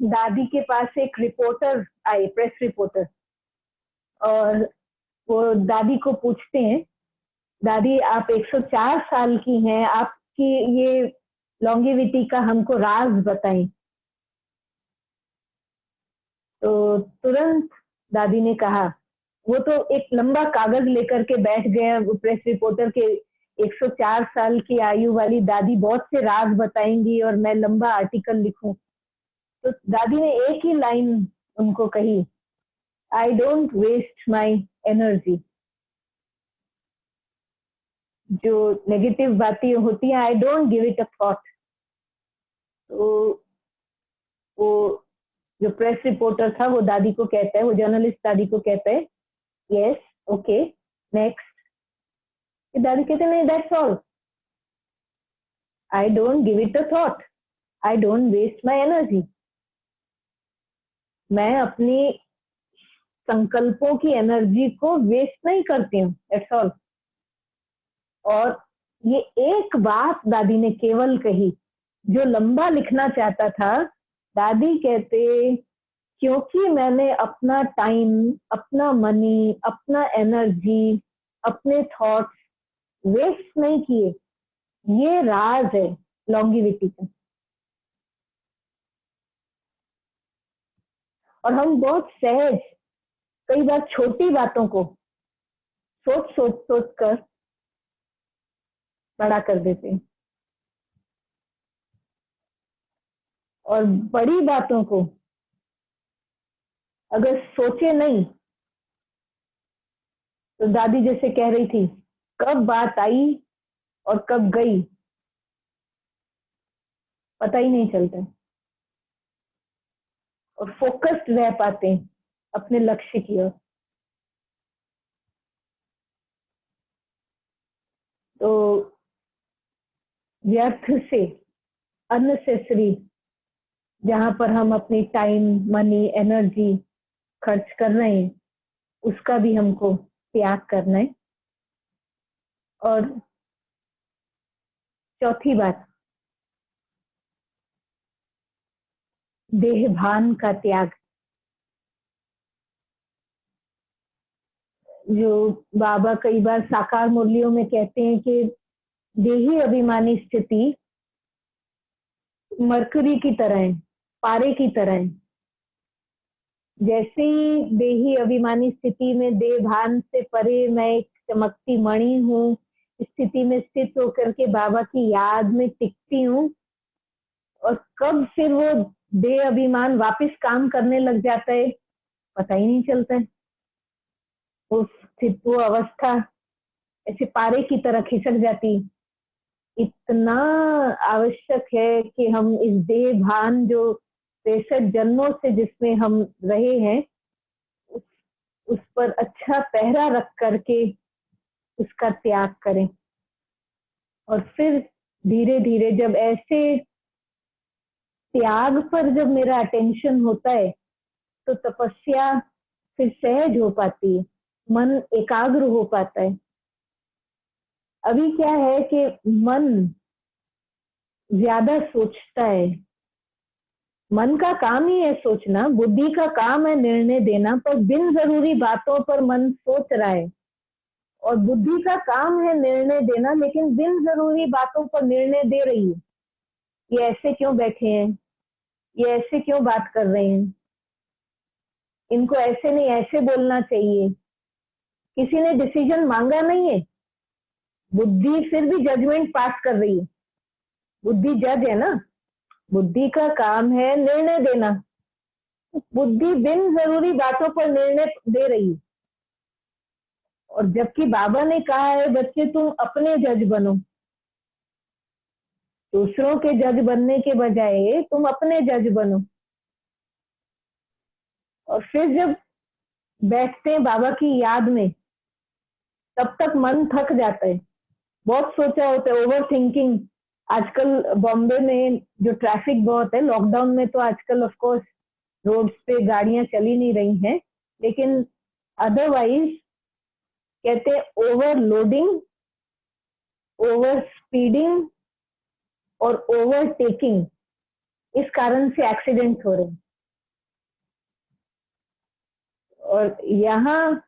दादी के पास एक रिपोर्टर आए, प्रेस रिपोर्टर, और वो दादी को पूछते हैं, दादी आप 104 साल की हैं, आपकी ये लॉन्गेविटी का हमको राज बताएं। तो तुरंत दादी ने कहा, वो तो एक लंबा कागज लेकर के बैठ गए प्रेस रिपोर्टर के, 104 साल की आयु वाली दादी बहुत से राज बताएंगी और मैं लंबा आर्टिकल लिखूं। तो दादी ने एक ही लाइन उनको कही, I don't waste my energy. जो नेगेटिव बातें होती हैं, I don't give it a thought. तो वो जो प्रेस रिपोर्टर था वो दादी को कहता है, वो जर्नलिस्ट दादी को कहता है, यस ओके नेक्स्ट। दादी कहते नहीं, that's all, I don't give it a thought, I don't waste my energy. मैं अपनी संकल्पों की एनर्जी को वेस्ट नहीं करती हूँ, दैट्स ऑल। और ये एक बात दादी ने केवल कही, जो लंबा लिखना चाहता था, दादी कहते क्योंकि मैंने अपना टाइम, अपना मनी, अपना एनर्जी, अपने थॉट्स वेस्ट नहीं किए, ये राज है लॉन्गिविटी का। और हम बहुत सहज कई बार छोटी बातों को सोच कर बड़ा कर देते हैं, और बड़ी बातों को अगर सोचे नहीं तो दादी जैसे कह रही थी, कब बात आई और कब गई पता ही नहीं चलता, और फोकस्ड रह पाते हैं अपने लक्ष्य की ओर। तो व्यर्थ से अननेसेसरी जहां पर हम अपनी टाइम, मनी, एनर्जी खर्च कर रहे हैं उसका भी हमको त्याग करना है। और चौथी बात, देह भान का त्याग। जो बाबा कई बार साकार मुरलियों में कहते हैं कि देही अभिमानी स्थिति मरकरी की तरह है, पारे की तरह है। जैसे ही देही अभिमानी स्थिति में देह भान से परे मैं एक चमकती मणि हूँ, स्थिति में स्थित होकर के बाबा की याद में टिकती हूँ, और कब फिर वो देह अभिमान वापस काम करने लग जाता है पता ही नहीं चलता है। वो अवस्था ऐसे पारे की तरह खिसक जाती। इतना आवश्यक है कि हम इस देह भान जो 63 जन्मों से जिसमें हम रहे हैं उस पर अच्छा पहरा रख करके उसका त्याग करें। और फिर धीरे धीरे जब ऐसे त्याग पर जब मेरा अटेंशन होता है तो तपस्या फिर सहज हो पाती है, मन एकाग्र हो पाता है। अभी क्या है कि मन ज्यादा सोचता है, मन का काम ही है सोचना, बुद्धि का काम है निर्णय देना, पर बिन जरूरी बातों पर मन सोच रहा है और बुद्धि का काम है निर्णय देना, लेकिन बिन जरूरी बातों पर निर्णय दे रही है। ये ऐसे क्यों बैठे हैं, ये ऐसे क्यों बात कर रहे हैं, इनको ऐसे नहीं ऐसे बोलना चाहिए। किसी ने डिसीजन मांगा नहीं है, बुद्धि फिर भी जजमेंट पास कर रही है। बुद्धि जज है ना, बुद्धि का काम है निर्णय देना। बुद्धि बिन जरूरी बातों पर निर्णय दे रही है। और जबकि बाबा ने कहा है बच्चे तुम अपने जज बनो, दूसरों के जज बनने के बजाय तुम अपने जज बनो। और फिर जब बैठते हैं बाबा की याद में, तब तक मन थक जाता है। बहुत सोचा होता है, ओवर थिंकिंग। आजकल बॉम्बे में जो ट्रैफिक बहुत है, लॉकडाउन में तो आजकल ऑफ कोर्स रोड्स पे गाड़ियां चली नहीं रही हैं, लेकिन अदरवाइज कहते हैं ओवरलोडिंग, ओवर स्पीडिंग और ओवरटेकिंग, इस कारण से एक्सीडेंट हो रहे हैं। और यहाँ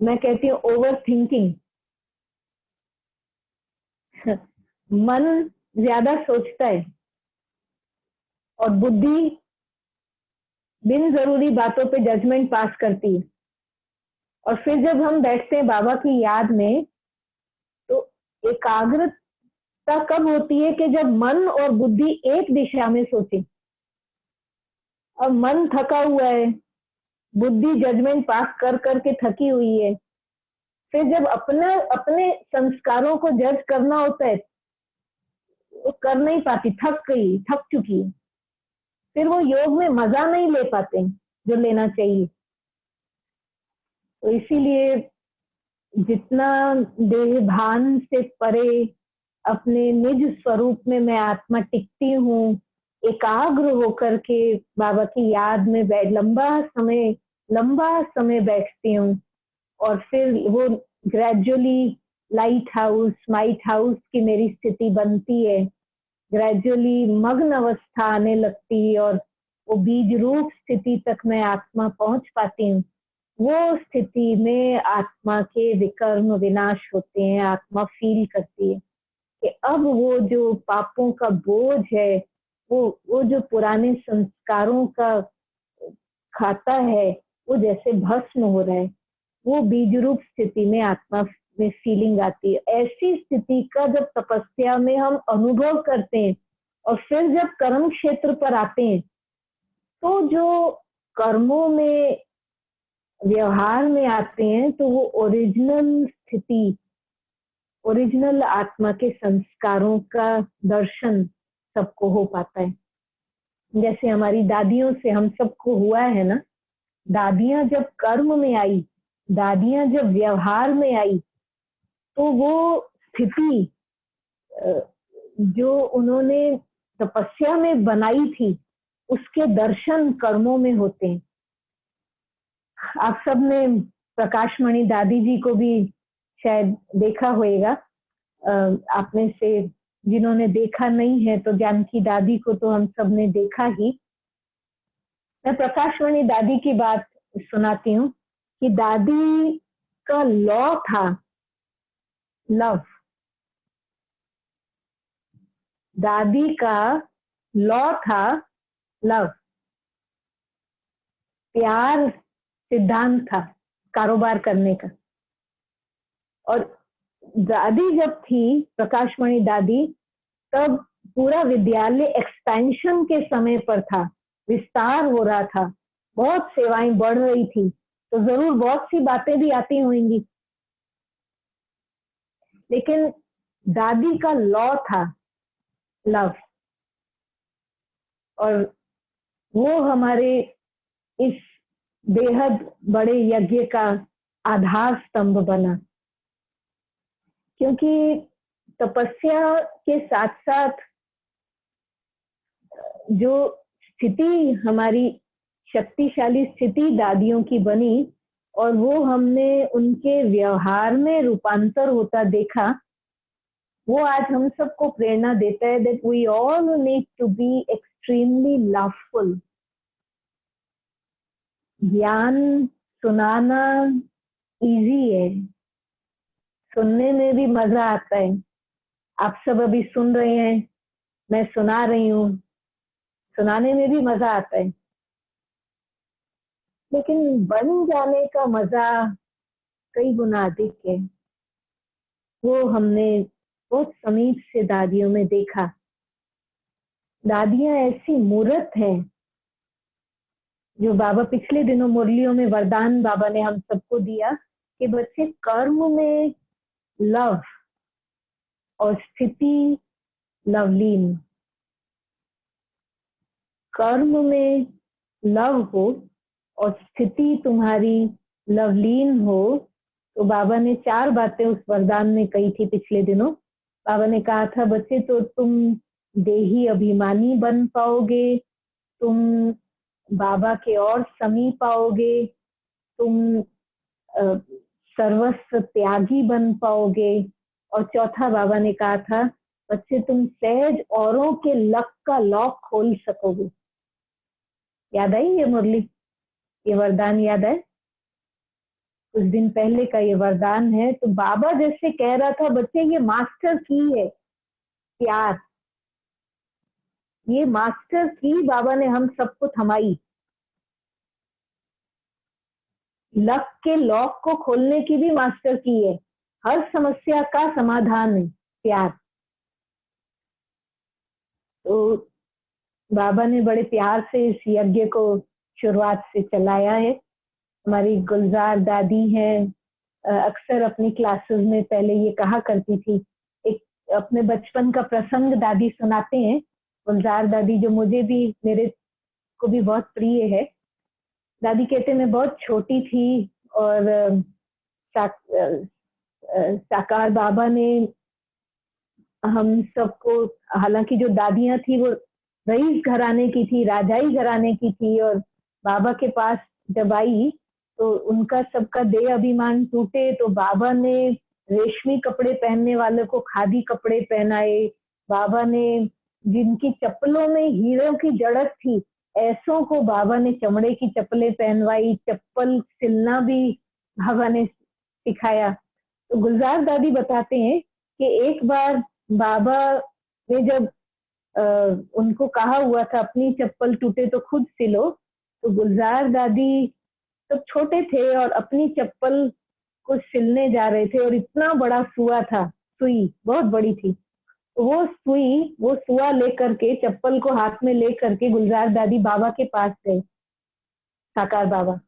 मैं कहती हूँ ओवर थिंकिंग। मन ज्यादा सोचता है और बुद्धि बिन जरूरी बातों पे जजमेंट पास करती है। और फिर जब हम बैठते हैं बाबा की याद में, तो एकाग्रता कब होती है कि जब मन और बुद्धि एक दिशा में सोचे। अब मन थका हुआ है, बुद्धि जजमेंट पास कर करके थकी हुई है। फिर जब अपने संस्कारों को जज करना होता है, वो कर नहीं पाती, थक गई, थक चुकी है। फिर वो योग में मजा नहीं ले पाते जो लेना चाहिए। तो इसीलिए जितना देह भान से परे अपने निज स्वरूप में मैं आत्मा टिकती हूँ, एकाग्र होकर के बाबा की याद में बैठ लंबा समय बैठती हूँ। और फिर वो gradually light house might house की मेरी स्थिति बनती है। ग्रेजुअली मग्न अवस्था आने लगती है और वो बीज रूप स्थिति तक मैं आत्मा पहुंच पाती हूँ। वो स्थिति में आत्मा के विकर्म विनाश होते हैं। आत्मा फील करती है कि अब वो जो पापों का बोझ है, वो जो पुराने संस्कारों का खाता है, वो जैसे भस्म हो रहा है। वो बीज रूप स्थिति में आत्मा में फीलिंग आती है। ऐसी स्थिति का जब तपस्या में हम अनुभव करते हैं और फिर जब कर्म क्षेत्र पर आते हैं, तो जो कर्मों में व्यवहार में आते हैं, तो वो ओरिजिनल स्थिति, ओरिजिनल आत्मा के संस्कारों का दर्शन सबको हो पाता है। जैसे हमारी दादियों से हम सबको हुआ है ना। दादियां जब कर्म में आई, दादियां जब व्यवहार में आई, तो वो स्थिति जो उन्होंने तपस्या में बनाई थी, उसके दर्शन कर्मों में होते हैं। आप सबने प्रकाशमणि दादी जी को भी शायद देखा होगा। आप में से जिन्होंने देखा नहीं है, तो जानकी दादी को तो हम सब ने देखा ही। मैं प्रकाशमणि दादी की बात सुनाती हूँ कि दादी का लॉ था लव। दादी का लॉ था लव, प्यार सिद्धांत था कारोबार करने का। और दादी जब थी, प्रकाशमणि दादी, तब पूरा विद्यालय एक्सपेंशन के समय पर था, विस्तार हो रहा था, बहुत सेवाएं बढ़ रही थी, तो जरूर बहुत सी बातें भी आती होंगी। लेकिन दादी का लॉ था लव, और वो हमारे इस बेहद बड़े यज्ञ का आधार स्तंभ बना। क्योंकि तपस्या के साथ साथ जो स्थिति हमारी शक्तिशाली स्थिति दादियों की बनी, और वो हमने उनके व्यवहार में रूपांतर होता देखा, वो आज हम सबको प्रेरणा देता है that we all need to be extremely loveful. ज्ञान सुनाना, इजी है, सुनने में भी मजा आता है। आप सब अभी सुन रहे हैं, मैं सुना रही हूँ, सुनाने में भी मजा आता है। लेकिन बन जाने का मजा कई गुना अधिक है। वो हमने बहुत समीप से दादियों में देखा। दादियां ऐसी मूर्त हैं जो बाबा पिछले दिनों मुरलियों में वरदान बाबा ने हम सबको दिया कि बच्चे कर्म में लव और स्थिति लवलीन, कर्म में लव हो और स्थिति तुम्हारी लवलीन हो। तो बाबा ने 4 बातें उस वरदान में कही थी पिछले दिनों। बाबा ने कहा था बच्चे तो तुम देही अभिमानी बन पाओगे, तुम बाबा के और समीप आओगे, तुम सर्वस्व त्यागी बन पाओगे। और चौथा बाबा ने कहा था बच्चे तुम सहज औरों के लक का लॉक खोल सकोगे। याद आई ये मुरली, ये वरदान याद है? कुछ दिन पहले का ये वरदान है। तो बाबा जैसे कह रहा था बच्चे ये मास्टर की है प्यार, ये मास्टर की बाबा ने हम सबको थमाई। लक के लॉक को खोलने की भी मास्टर की है। हर समस्या का समाधान है प्यार। तो बाबा ने बड़े प्यार से इस यज्ञ को शुरुआत से चलाया है। हमारी गुलजार दादी हैं, अक्सर अपनी क्लासेस में पहले ये कहा करती थी, एक अपने बचपन का प्रसंग दादी सुनाते हैं। गुलजार दादी जो मुझे भी, मेरे को भी बहुत प्रिय है। दादी कहते मैं बहुत छोटी थी और साकार बाबा ने हम सबको, हालांकि जो दादियां थी वो रईस घराने की थी, राजाई घराने की थी, और बाबा के पास जब आई तो उनका सबका देह अभिमान टूटे तो बाबा ने रेशमी कपड़े पहनने वाले को खादी कपड़े पहनाए। बाबा ने जिनकी चप्पलों में हीरों की जड़त थी ऐसों को बाबा ने चमड़े की चप्पलें पहनवाई, चप्पल सिलना भी बाबा ने सिखाया। तो गुलजार दादी बताते हैं कि एक बार बाबा ने जब उनको कहा हुआ था अपनी चप्पल टूटे तो खुद सिलो, तो गुलजार दादी तब छोटे थे और अपनी चप्पल को सिलने जा रहे थे और इतना बड़ा सुआ था, सुई बहुत बड़ी थी। वो सुआ लेकर के, चप्पल को हाथ में लेकर के गुलजार दादी बाबा के पास गए, साकार बाबा,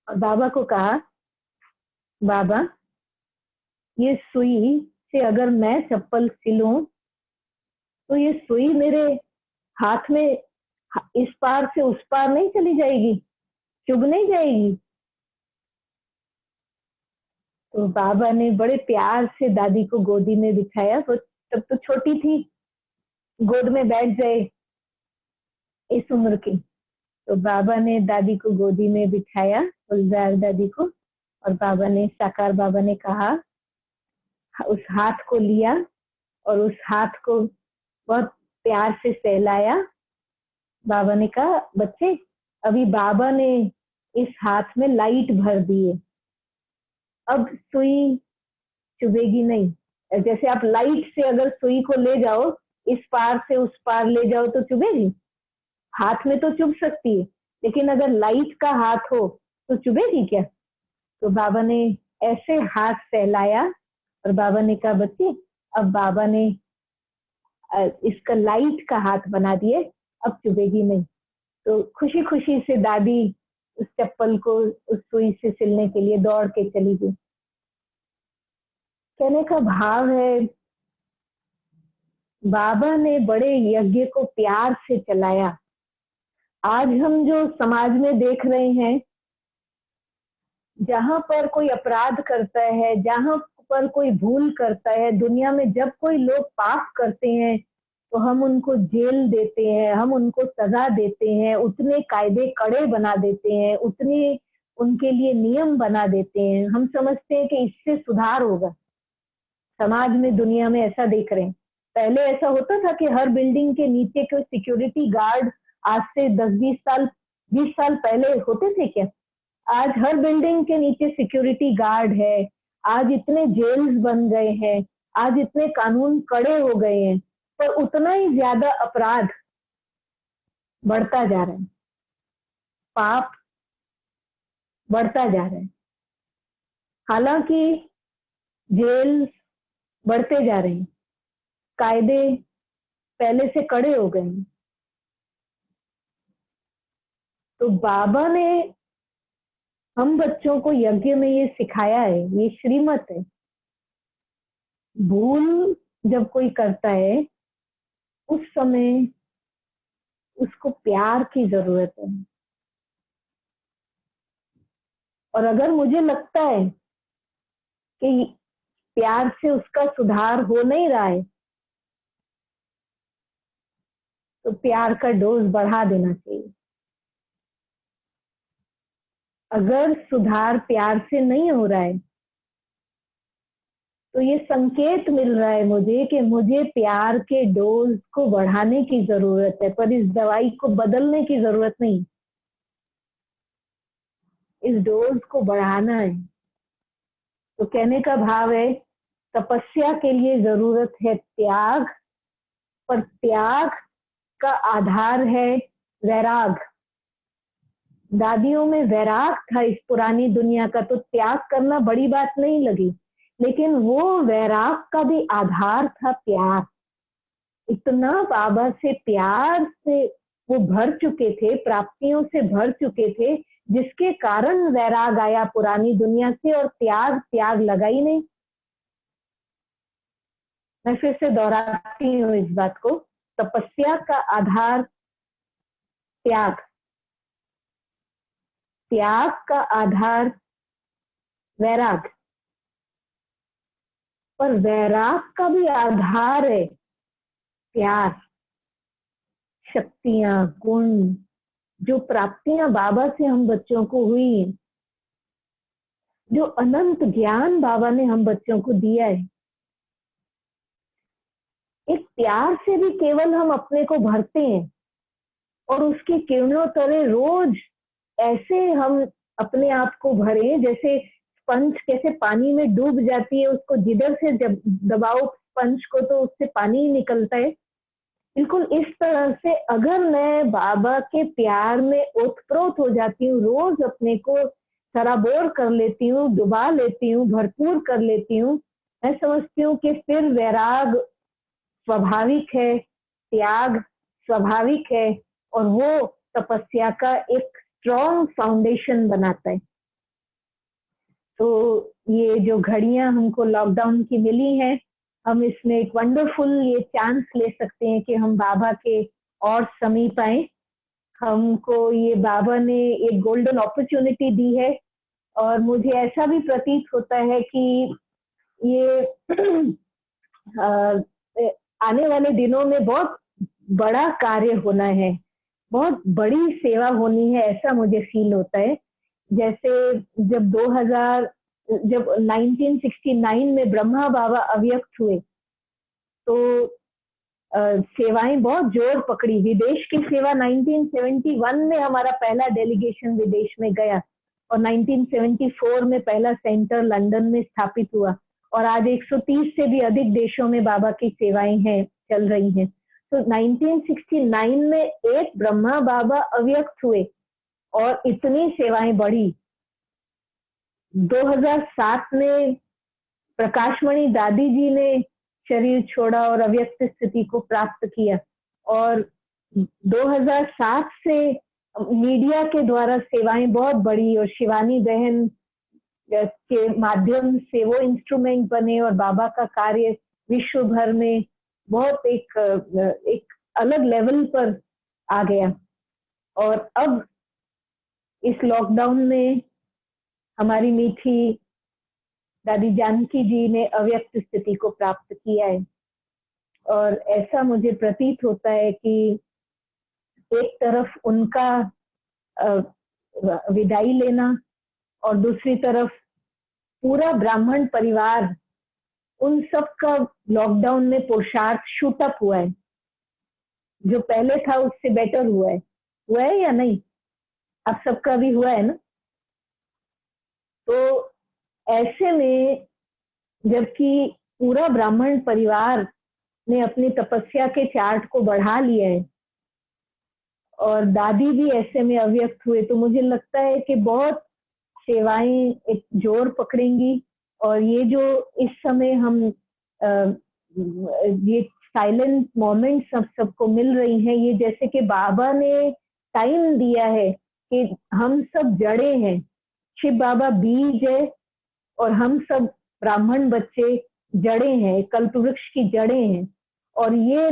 और बाबा को कहा बाबा ये सुई से अगर मैं चप्पल सिलूं तो ये सुई मेरे हाथ में इस पार से उस पार नहीं चली जाएगी, चुभ नहीं जाएगी? तो बाबा ने बड़े प्यार से दादी को गोदी में बिठाया। तो तब तो छोटी थी, गोद में बैठ जाए इस उम्र की। तो बाबा ने दादी को गोदी में बिठाया, गुलजार दादी को, और बाबा ने, साकार बाबा ने कहा, उस हाथ को लिया और उस हाथ को बहुत प्यार से सहलाया। बाबा ने कहा बच्चे अभी बाबा ने इस हाथ में लाइट भर दी है, अब सुई चुभेगी नहीं। जैसे आप लाइट से अगर सुई को ले जाओ, इस पार से उस पार ले जाओ तो चुभेगी? हाथ में तो चुभ सकती है, लेकिन अगर लाइट का हाथ हो तो चुभेगी क्या? तो बाबा ने ऐसे हाथ सहलाया और बाबा ने कहा बच्चे अब बाबा ने इसका लाइट का हाथ बना दिए, अब चुभेगी नहीं। तो खुशी खुशी से दादी उस चप्पल को उस सुई से सिलने के लिए दौड़ के चली गई। कहने का भाव है बाबा ने बड़े यज्ञ को प्यार से चलाया। आज हम जो समाज में देख रहे हैं, जहां पर कोई अपराध करता है, जहां पर कोई भूल करता है, दुनिया में जब कोई लोग पाप करते हैं तो हम उनको जेल देते हैं, हम उनको सजा देते हैं, उतने कायदे कड़े बना देते हैं, उतने उनके लिए नियम बना देते हैं। हम समझते हैं कि इससे सुधार होगा। समाज में, दुनिया में ऐसा देख रहे हैं। पहले ऐसा होता था कि हर बिल्डिंग के नीचे कोई सिक्योरिटी गार्ड, आज से 10-20 साल 20 साल पहले होते थे क्या? आज हर बिल्डिंग के नीचे सिक्योरिटी गार्ड है, आज इतने जेल्स बन गए हैं, आज इतने कानून कड़े हो गए हैं, पर उतना ही ज्यादा अपराध बढ़ता जा रहा है, पाप बढ़ता जा रहा है। हालांकि जेल बढ़ते जा रहे हैं, कायदे पहले से कड़े हो गए हैं। तो बाबा ने हम बच्चों को यज्ञ में ये सिखाया है, ये श्रीमत है। भूल जब कोई करता है उस समय उसको प्यार की जरूरत है, और अगर मुझे लगता है कि प्यार से उसका सुधार हो नहीं रहा है तो प्यार का डोज बढ़ा देना चाहिए। अगर सुधार प्यार से नहीं हो रहा है तो ये संकेत मिल रहा है मुझे कि मुझे प्यार के डोज को बढ़ाने की जरूरत है, पर इस दवाई को बदलने की जरूरत नहीं, इस डोज को बढ़ाना है। तो कहने का भाव है तपस्या के लिए जरूरत है त्याग, पर त्याग का आधार है वैराग। दादियों में वैराग था इस पुरानी दुनिया का, तो त्याग करना बड़ी बात नहीं लगी, लेकिन वो वैराग का भी आधार था प्यार। इतना बाबा से प्यार से वो भर चुके थे, प्राप्तियों से भर चुके थे, जिसके कारण वैराग आया पुरानी दुनिया से, और त्याग लगा ही नहीं। मैं फिर से दोहराती हूँ इस बात को, तपस्या का आधार त्याग, त्याग का आधार वैराग, पर वैराग का भी आधार है प्यार। शक्तियां, गुण, जो प्राप्तियां बाबा से हम बच्चों को हुई, जो अनंत ज्ञान बाबा ने हम बच्चों को दिया है, एक प्यार से भी केवल हम अपने को भरते हैं, और उसकी किरणों तरह रोज ऐसे हम अपने आप को भरें जैसे स्पंज कैसे पानी में डूब जाती है, उसको जिधर से जब दबाओ स्पंज को तो उससे पानी ही निकलता है। बिल्कुल इस तरह से अगर मैं बाबा के प्यार में ओतप्रोत हो जाती हूँ, रोज अपने को सराबोर कर लेती हूँ, डुबा लेती हूँ, भरपूर कर लेती हूँ, मैं समझती हूँ कि फिर वैराग स्वाभाविक है, त्याग स्वाभाविक है, और वो तपस्या का एक स्ट्रॉन्ग फाउंडेशन बनाता है। तो ये जो घड़ियां हमको लॉकडाउन की मिली हैं, हम इसमें एक वंडरफुल ये चांस ले सकते हैं कि हम बाबा के और समीप आए। हमको ये बाबा ने एक गोल्डन अपॉर्चुनिटी दी है, और मुझे ऐसा भी प्रतीत होता है कि ये आने वाले दिनों में बहुत बड़ा कार्य होना है, बहुत बड़ी सेवा होनी है, ऐसा मुझे फील होता है। जैसे जब 1969 में ब्रह्मा बाबा अव्यक्त हुए तो सेवाएं बहुत जोर पकड़ी। विदेश की सेवा 1971 में हमारा पहला डेलीगेशन विदेश में गया, और 1974 में पहला सेंटर लंदन में स्थापित हुआ, और आज 130 से भी अधिक देशों में बाबा की सेवाएं हैं, चल रही हैं। तो 1969 में एक ब्रह्मा बाबा अव्यक्त हुए और इतनी सेवाएं बढ़ी। 2007 में प्रकाशमणि दादी जी ने शरीर छोड़ा और अव्यक्त स्थिति को प्राप्त किया, और 2007 से मीडिया के द्वारा सेवाएं बहुत बढ़ी, और शिवानी बहन के माध्यम से वो इंस्ट्रूमेंट बने, और बाबा का कार्य विश्व भर में बहुत एक अलग लेवल पर आ गया। और अब इस लॉकडाउन में हमारी मीठी दादी जानकी जी ने अव्यक्त स्थिति को प्राप्त किया है, और ऐसा मुझे प्रतीत होता है कि एक तरफ उनका विदाई लेना, और दूसरी तरफ पूरा ब्राह्मण परिवार, उन सब का लॉकडाउन में पुरुषार्थ शूट अप हुआ है। जो पहले था उससे बेटर हुआ है या नहीं? आप सबका भी हुआ है ना? तो ऐसे में जबकि पूरा ब्राह्मण परिवार ने अपनी तपस्या के चार्ट को बढ़ा लिया है और दादी भी ऐसे में अव्यक्त हुए, तो मुझे लगता है कि बहुत सेवाएं एक जोर पकड़ेंगी। और ये जो इस समय हम ये साइलेंट मोमेंट सबको मिल रही हैं, ये जैसे कि बाबा ने टाइम दिया है कि हम सब जड़े हैं, शिव बाबा बीज है और हम सब ब्राह्मण बच्चे जड़े हैं, कल्प वृक्ष की जड़े हैं। और ये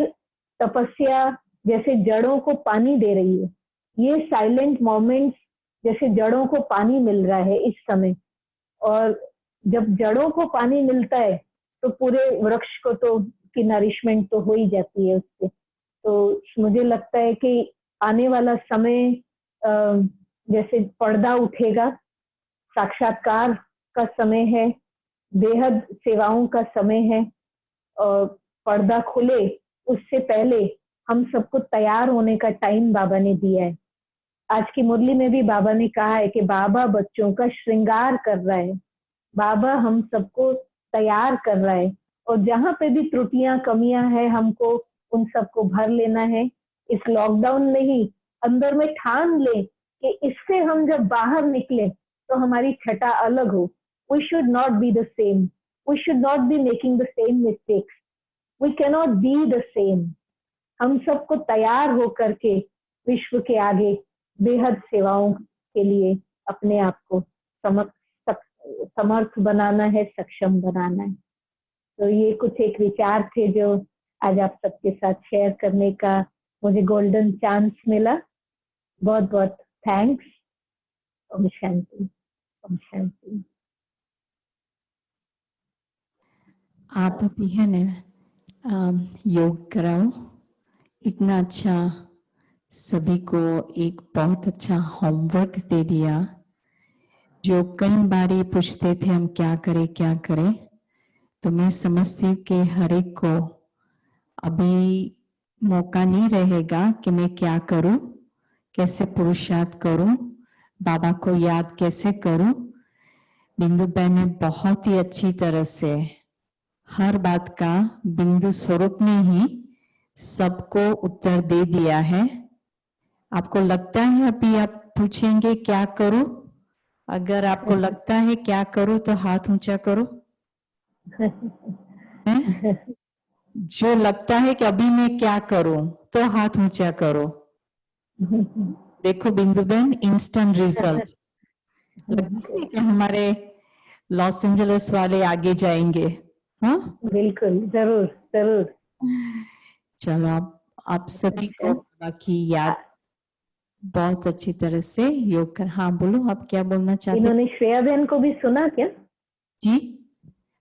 तपस्या जैसे जड़ों को पानी दे रही है, ये साइलेंट मोमेंट्स जैसे जड़ों को पानी मिल रहा है इस समय। और जब जड़ों को पानी मिलता है तो पूरे वृक्ष को तो की नरिशमेंट तो हो ही जाती है उससे। तो मुझे लगता है कि आने वाला समय जैसे पर्दा उठेगा, साक्षात्कार का समय है, बेहद सेवाओं का समय है, और पर्दा खुले उससे पहले हम सबको तैयार होने का टाइम बाबा ने दिया है। आज की मुरली में भी बाबा ने कहा है कि बाबा बच्चों का श्रृंगार कर रहा है, बाबा हम सबको तैयार कर रहा है, और जहाँ पे भी त्रुटियां कमियां हैं हमको उन सबको भर लेना है। इस लॉकडाउन में ही अंदर में ठान ले कि इससे हम जब बाहर निकले तो हमारी छटा अलग हो। We should not be the same, we should not be making the same mistakes, we cannot be the same. हम सबको तैयार होकर के विश्व के आगे बेहद सेवाओं के लिए अपने आप को समर्थ बनाना है, सक्षम बनाना है। तो ये कुछ एक विचार थे जो आज आप सबके साथ शेयर करने का मुझे गोल्डन चांस मिला। बहुत बहुत थैंक्स। ओम शांति, ओम शांति। आप भी है ना योग कराओ, इतना अच्छा सभी को एक बहुत अच्छा होमवर्क दे दिया। जो कई बार ये पूछते थे हम क्या करें, तो मैं समझती हूँ कि हर एक को अभी मौका नहीं रहेगा कि मैं क्या करूं, कैसे पुरुषार्थ करूं, बाबा को याद कैसे करूं। बिंदु बहन ने बहुत ही अच्छी तरह से हर बात का बिंदु स्वरूप में ही सबको उत्तर दे दिया है। आपको लगता है अभी आप पूछेंगे क्या करूं? अगर आपको लगता है क्या करूं तो हाथ ऊंचा करो। है? जो लगता है कि अभी मैं क्या करूं तो हाथ ऊंचा करो। देखो बिंदु बहन, इंस्टेंट रिजल्ट। लगता है कि हमारे लॉस एंजलिस वाले आगे जाएंगे। हाँ, बिल्कुल, जरूर जरूर। चलो आप सभी को बाबा की याद बहुत अच्छी तरह से योग कर। हाँ बोलो, आप क्या बोलना चाहते? इन्होंने श्रेया बहन को भी सुना क्या? जी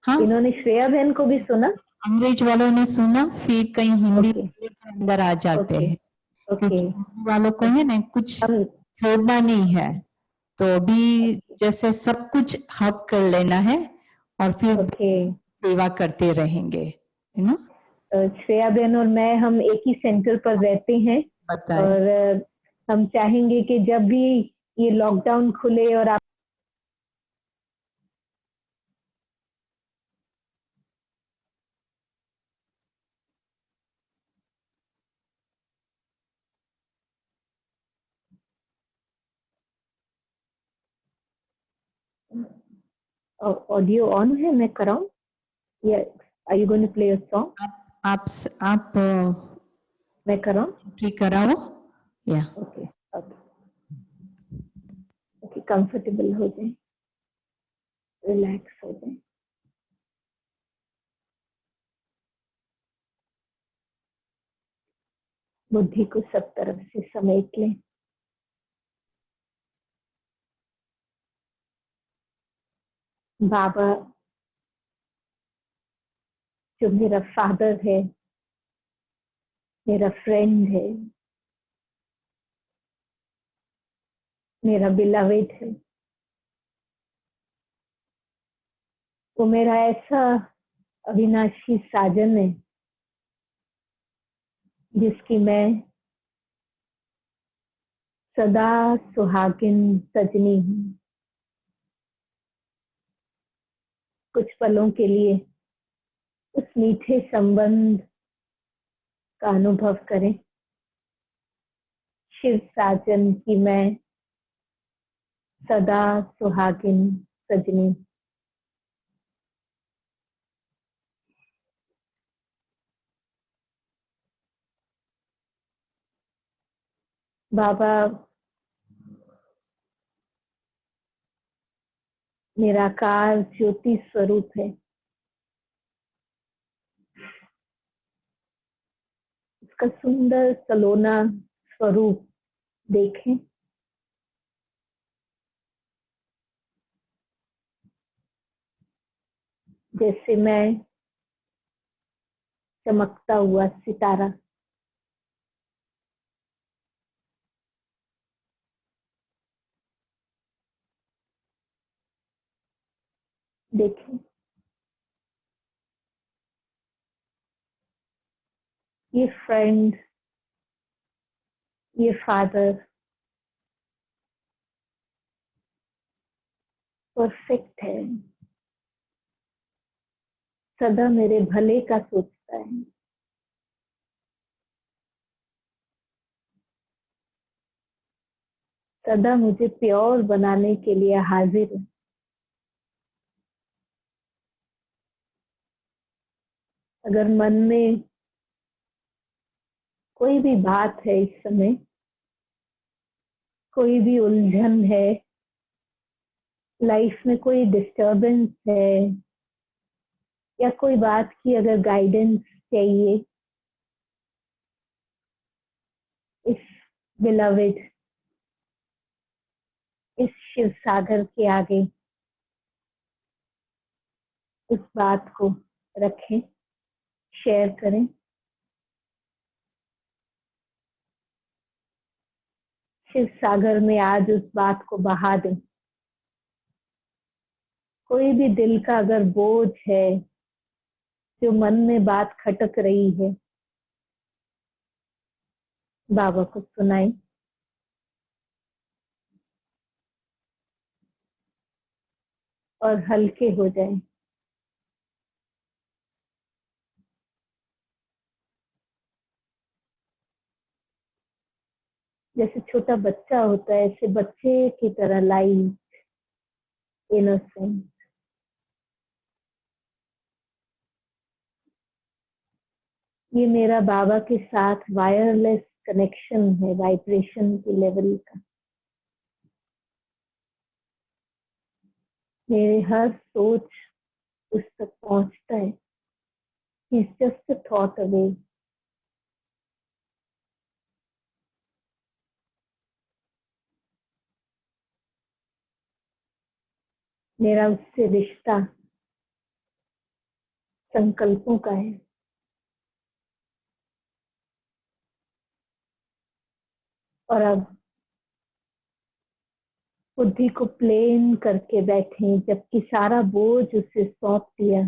हाँ, इन्होंने श्रेया बहन को भी सुना? अंग्रेज वालों ने सुना, फिर कहीं हिंदी ओके अंदर आ जाते ओके हैं, ओके। क्योंकि हिंदी वालों को है ना कुछ हम छोड़ना नहीं है। तो अभी जैसे सब कुछ हक कर लेना है और फिर ओके। सेवा करते रहेंगे, है ना? श्रेया बहन और मैं हम एक ही सेंटर पर रहते हैं, बताए। और हम चाहेंगे कि जब भी ये लॉकडाउन खुले और आप ऑडियो ऑन है, मैं कराऊं या are you going to play a song? आप मैं कराऊं? एंट्री कराओ या ओके ओके ओके। कंफर्टेबल हो जाए, रिलैक्स हो जाए, बुद्धि को सब तरफ से समेट लें। बाबा जो मेरा फादर है, मेरा फ्रेंड है, मेरा बिलवेड है, वो मेरा ऐसा अविनाशी साजन है जिसकी मैं सदा सुहागिन सजनी हूँ। कुछ पलों के लिए उस मीठे संबंध का अनुभव करें। शिव साजन की मैं सदा सुहागिन सजनी। बाबा निराकार ज्योति स्वरूप है। उसका सुंदर सलोना स्वरूप देखें। जैसे मैं चमकता हुआ सितारा। देखें ये फ्रेंड, ये फादर परफेक्ट है, सदा मेरे भले का सोचता है। सदा मुझे प्योर बनाने के लिए हाजिर है। अगर मन में कोई भी बात है इस समय, कोई भी उलझन है, लाइफ में कोई डिस्टरबेंस है, या कोई बात की अगर गाइडेंस चाहिए, इस बिलवेड, इस शिव सागर के आगे उस बात को रखें, शेयर करें। शिव सागर में आज उस बात को बहा दें। कोई भी दिल का अगर बोझ है, जो मन में बात खटक रही है, बाबा को सुनाएं। और हल्के हो जाएं। जैसे छोटा बच्चा होता है, ऐसे बच्चे की तरह लाइट, इनोसेंट। ये मेरा बाबा के साथ वायरलेस कनेक्शन है, वाइब्रेशन के लेवल का। मेरे हर सोच उस तक पहुंचता है। He's just a thought away. मेरा उससे रिश्ता संकल्पों का है। और अब बुद्धि को प्लेन करके बैठे, जबकि सारा बोझ उसे सौंप दिया।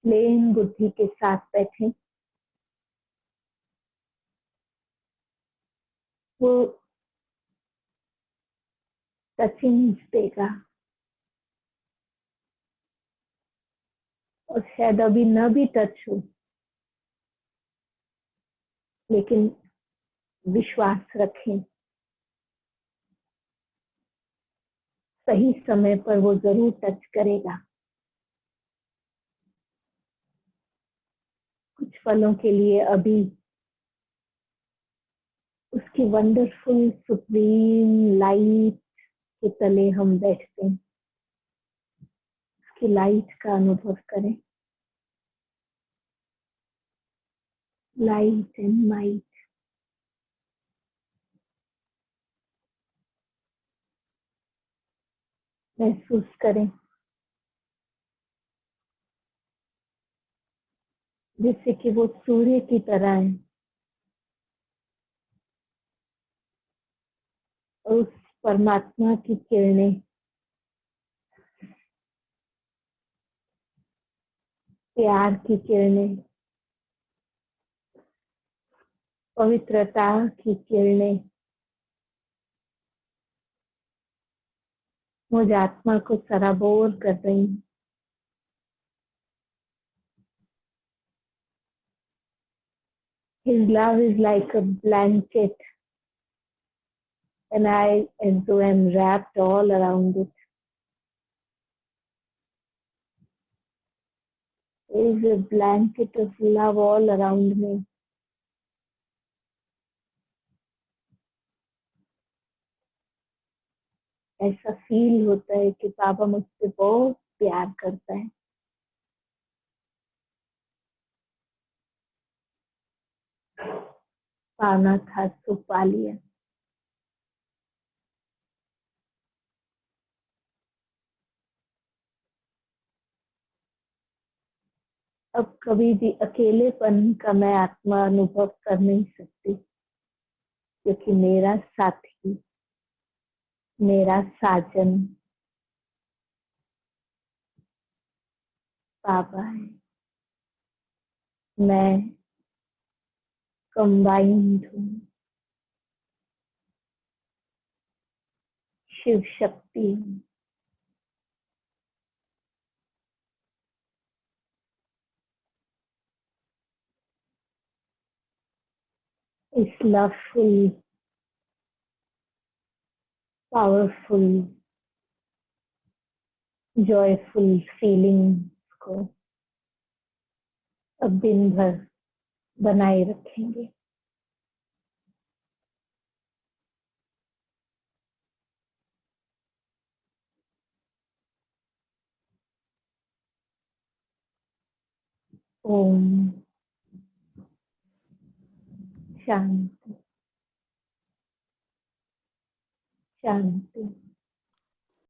प्लेन बुद्धि के साथ बैठे। वो टचिंग देगा, और शायद अभी न भी टच हो, लेकिन विश्वास रखें, सही समय पर वो जरूर टच करेगा। कुछ पलों के लिए अभी उसकी वंडरफुल सुप्रीम लाइट के तले हम बैठते हैं। उसकी लाइट का अनुभव करें। Light and might. महसूस करें जिससे कि वो सूर्य की तरह है, और उस परमात्मा की किरणें, प्यार की किरणें, पवित्रता की किरणें मुझ आत्मा को सराबोर कर रही हूँ। His love is like a blanket and I as though am wrapped all around it. There is a blanket of love all around me. ऐसा फील होता है कि पापा मुझसे बहुत प्यार करता है। पाना था तो पा लिया। अब कभी भी अकेलेपन का मैं आत्मा अनुभव कर नहीं सकती, क्योंकि मेरा साथी, मेरा साजन पापा है। मैं कंबाइंड हूँ, शिव शक्ति हूँ। इस लवफुल, पावरफुल, जॉयफुल फीलिंग को अब दिन भर बनाए रखेंगे। ओम शांति शांति।